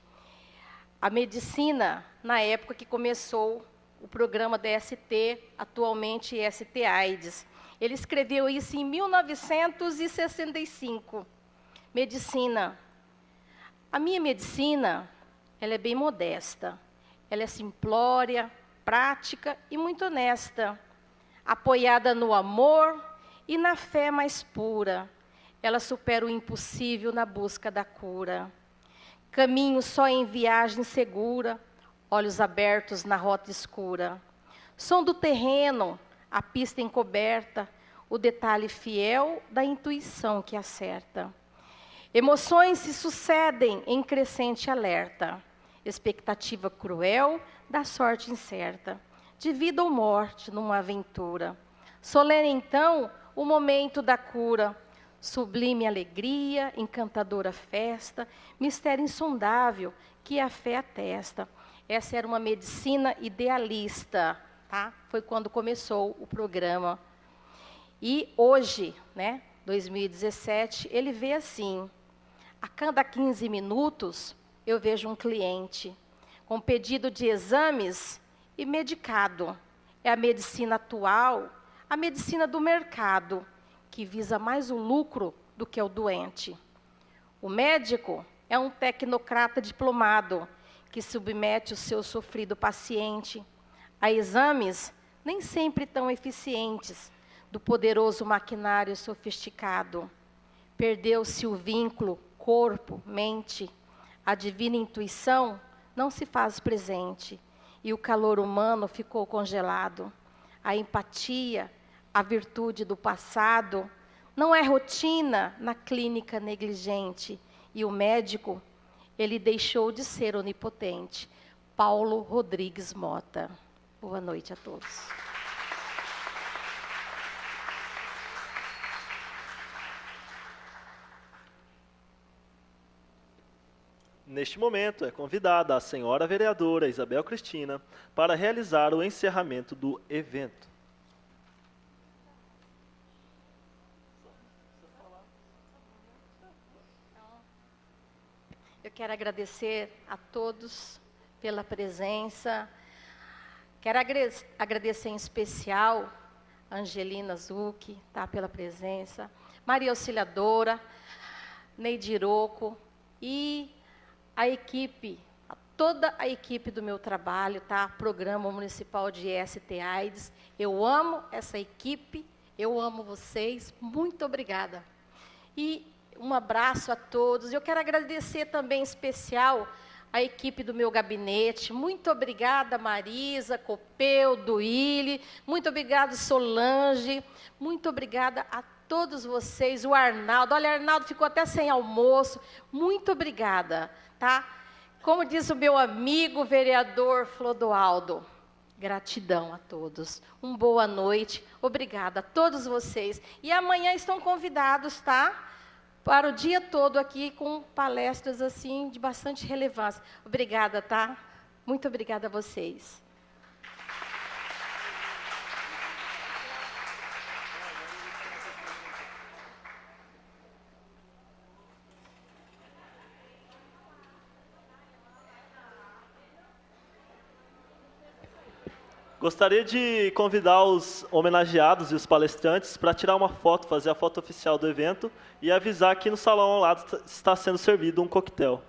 A medicina, na época que começou o programa da ST, atualmente ST AIDS. Ele escreveu isso em 1965. Medicina. A minha medicina, ela é bem modesta. Ela é simplória, prática e muito honesta. Apoiada no amor e na fé mais pura. Ela supera o impossível na busca da cura. Caminho só em viagem segura, olhos abertos na rota escura. Som do terreno, a pista encoberta, o detalhe fiel da intuição que acerta. Emoções se sucedem em crescente alerta. Expectativa cruel da sorte incerta. De vida ou morte numa aventura. Solene então o momento da cura. Sublime alegria, encantadora festa, mistério insondável que a fé atesta. Essa era uma medicina idealista, tá? Foi quando começou o programa. E hoje, 2017, ele vê assim, a cada 15 minutos eu vejo um cliente com pedido de exames e medicado. É a medicina atual, a medicina do mercado, que visa mais o lucro do que o doente. O médico é um tecnocrata diplomado, que submete o seu sofrido paciente a exames nem sempre tão eficientes do poderoso maquinário sofisticado. Perdeu-se o vínculo corpo-mente, a divina intuição não se faz presente e o calor humano ficou congelado. A empatia, a virtude do passado, não é rotina na clínica negligente. E o médico, ele deixou de ser onipotente. Paulo Rodrigues Mota. Boa noite a todos. Neste momento, é convidada a senhora vereadora Isabel Cristina para realizar o encerramento do evento. Eu quero agradecer a todos pela presença. Quero agradecer em especial a Angelina Zucchi, pela presença, Maria Auxiliadora, Neide Rocco e a equipe, toda a equipe do meu trabalho, Programa Municipal de ST AIDS. Eu amo essa equipe, eu amo vocês, muito obrigada. E um abraço a todos. Eu quero agradecer também em especial a equipe do meu gabinete. Muito obrigada, Marisa, Copeu, Duílio. Muito obrigada, Solange. Muito obrigada a todos vocês. O Arnaldo. Olha, Arnaldo ficou até sem almoço. Muito obrigada, Como diz o meu amigo vereador Flodoaldo, gratidão a todos. Uma boa noite. Obrigada a todos vocês. E amanhã estão convidados, para o dia todo aqui com palestras assim de bastante relevância. Obrigada, Muito obrigada a vocês. Gostaria de convidar os homenageados e os palestrantes para tirar uma foto, fazer a foto oficial do evento e avisar que no salão ao lado está sendo servido um coquetel.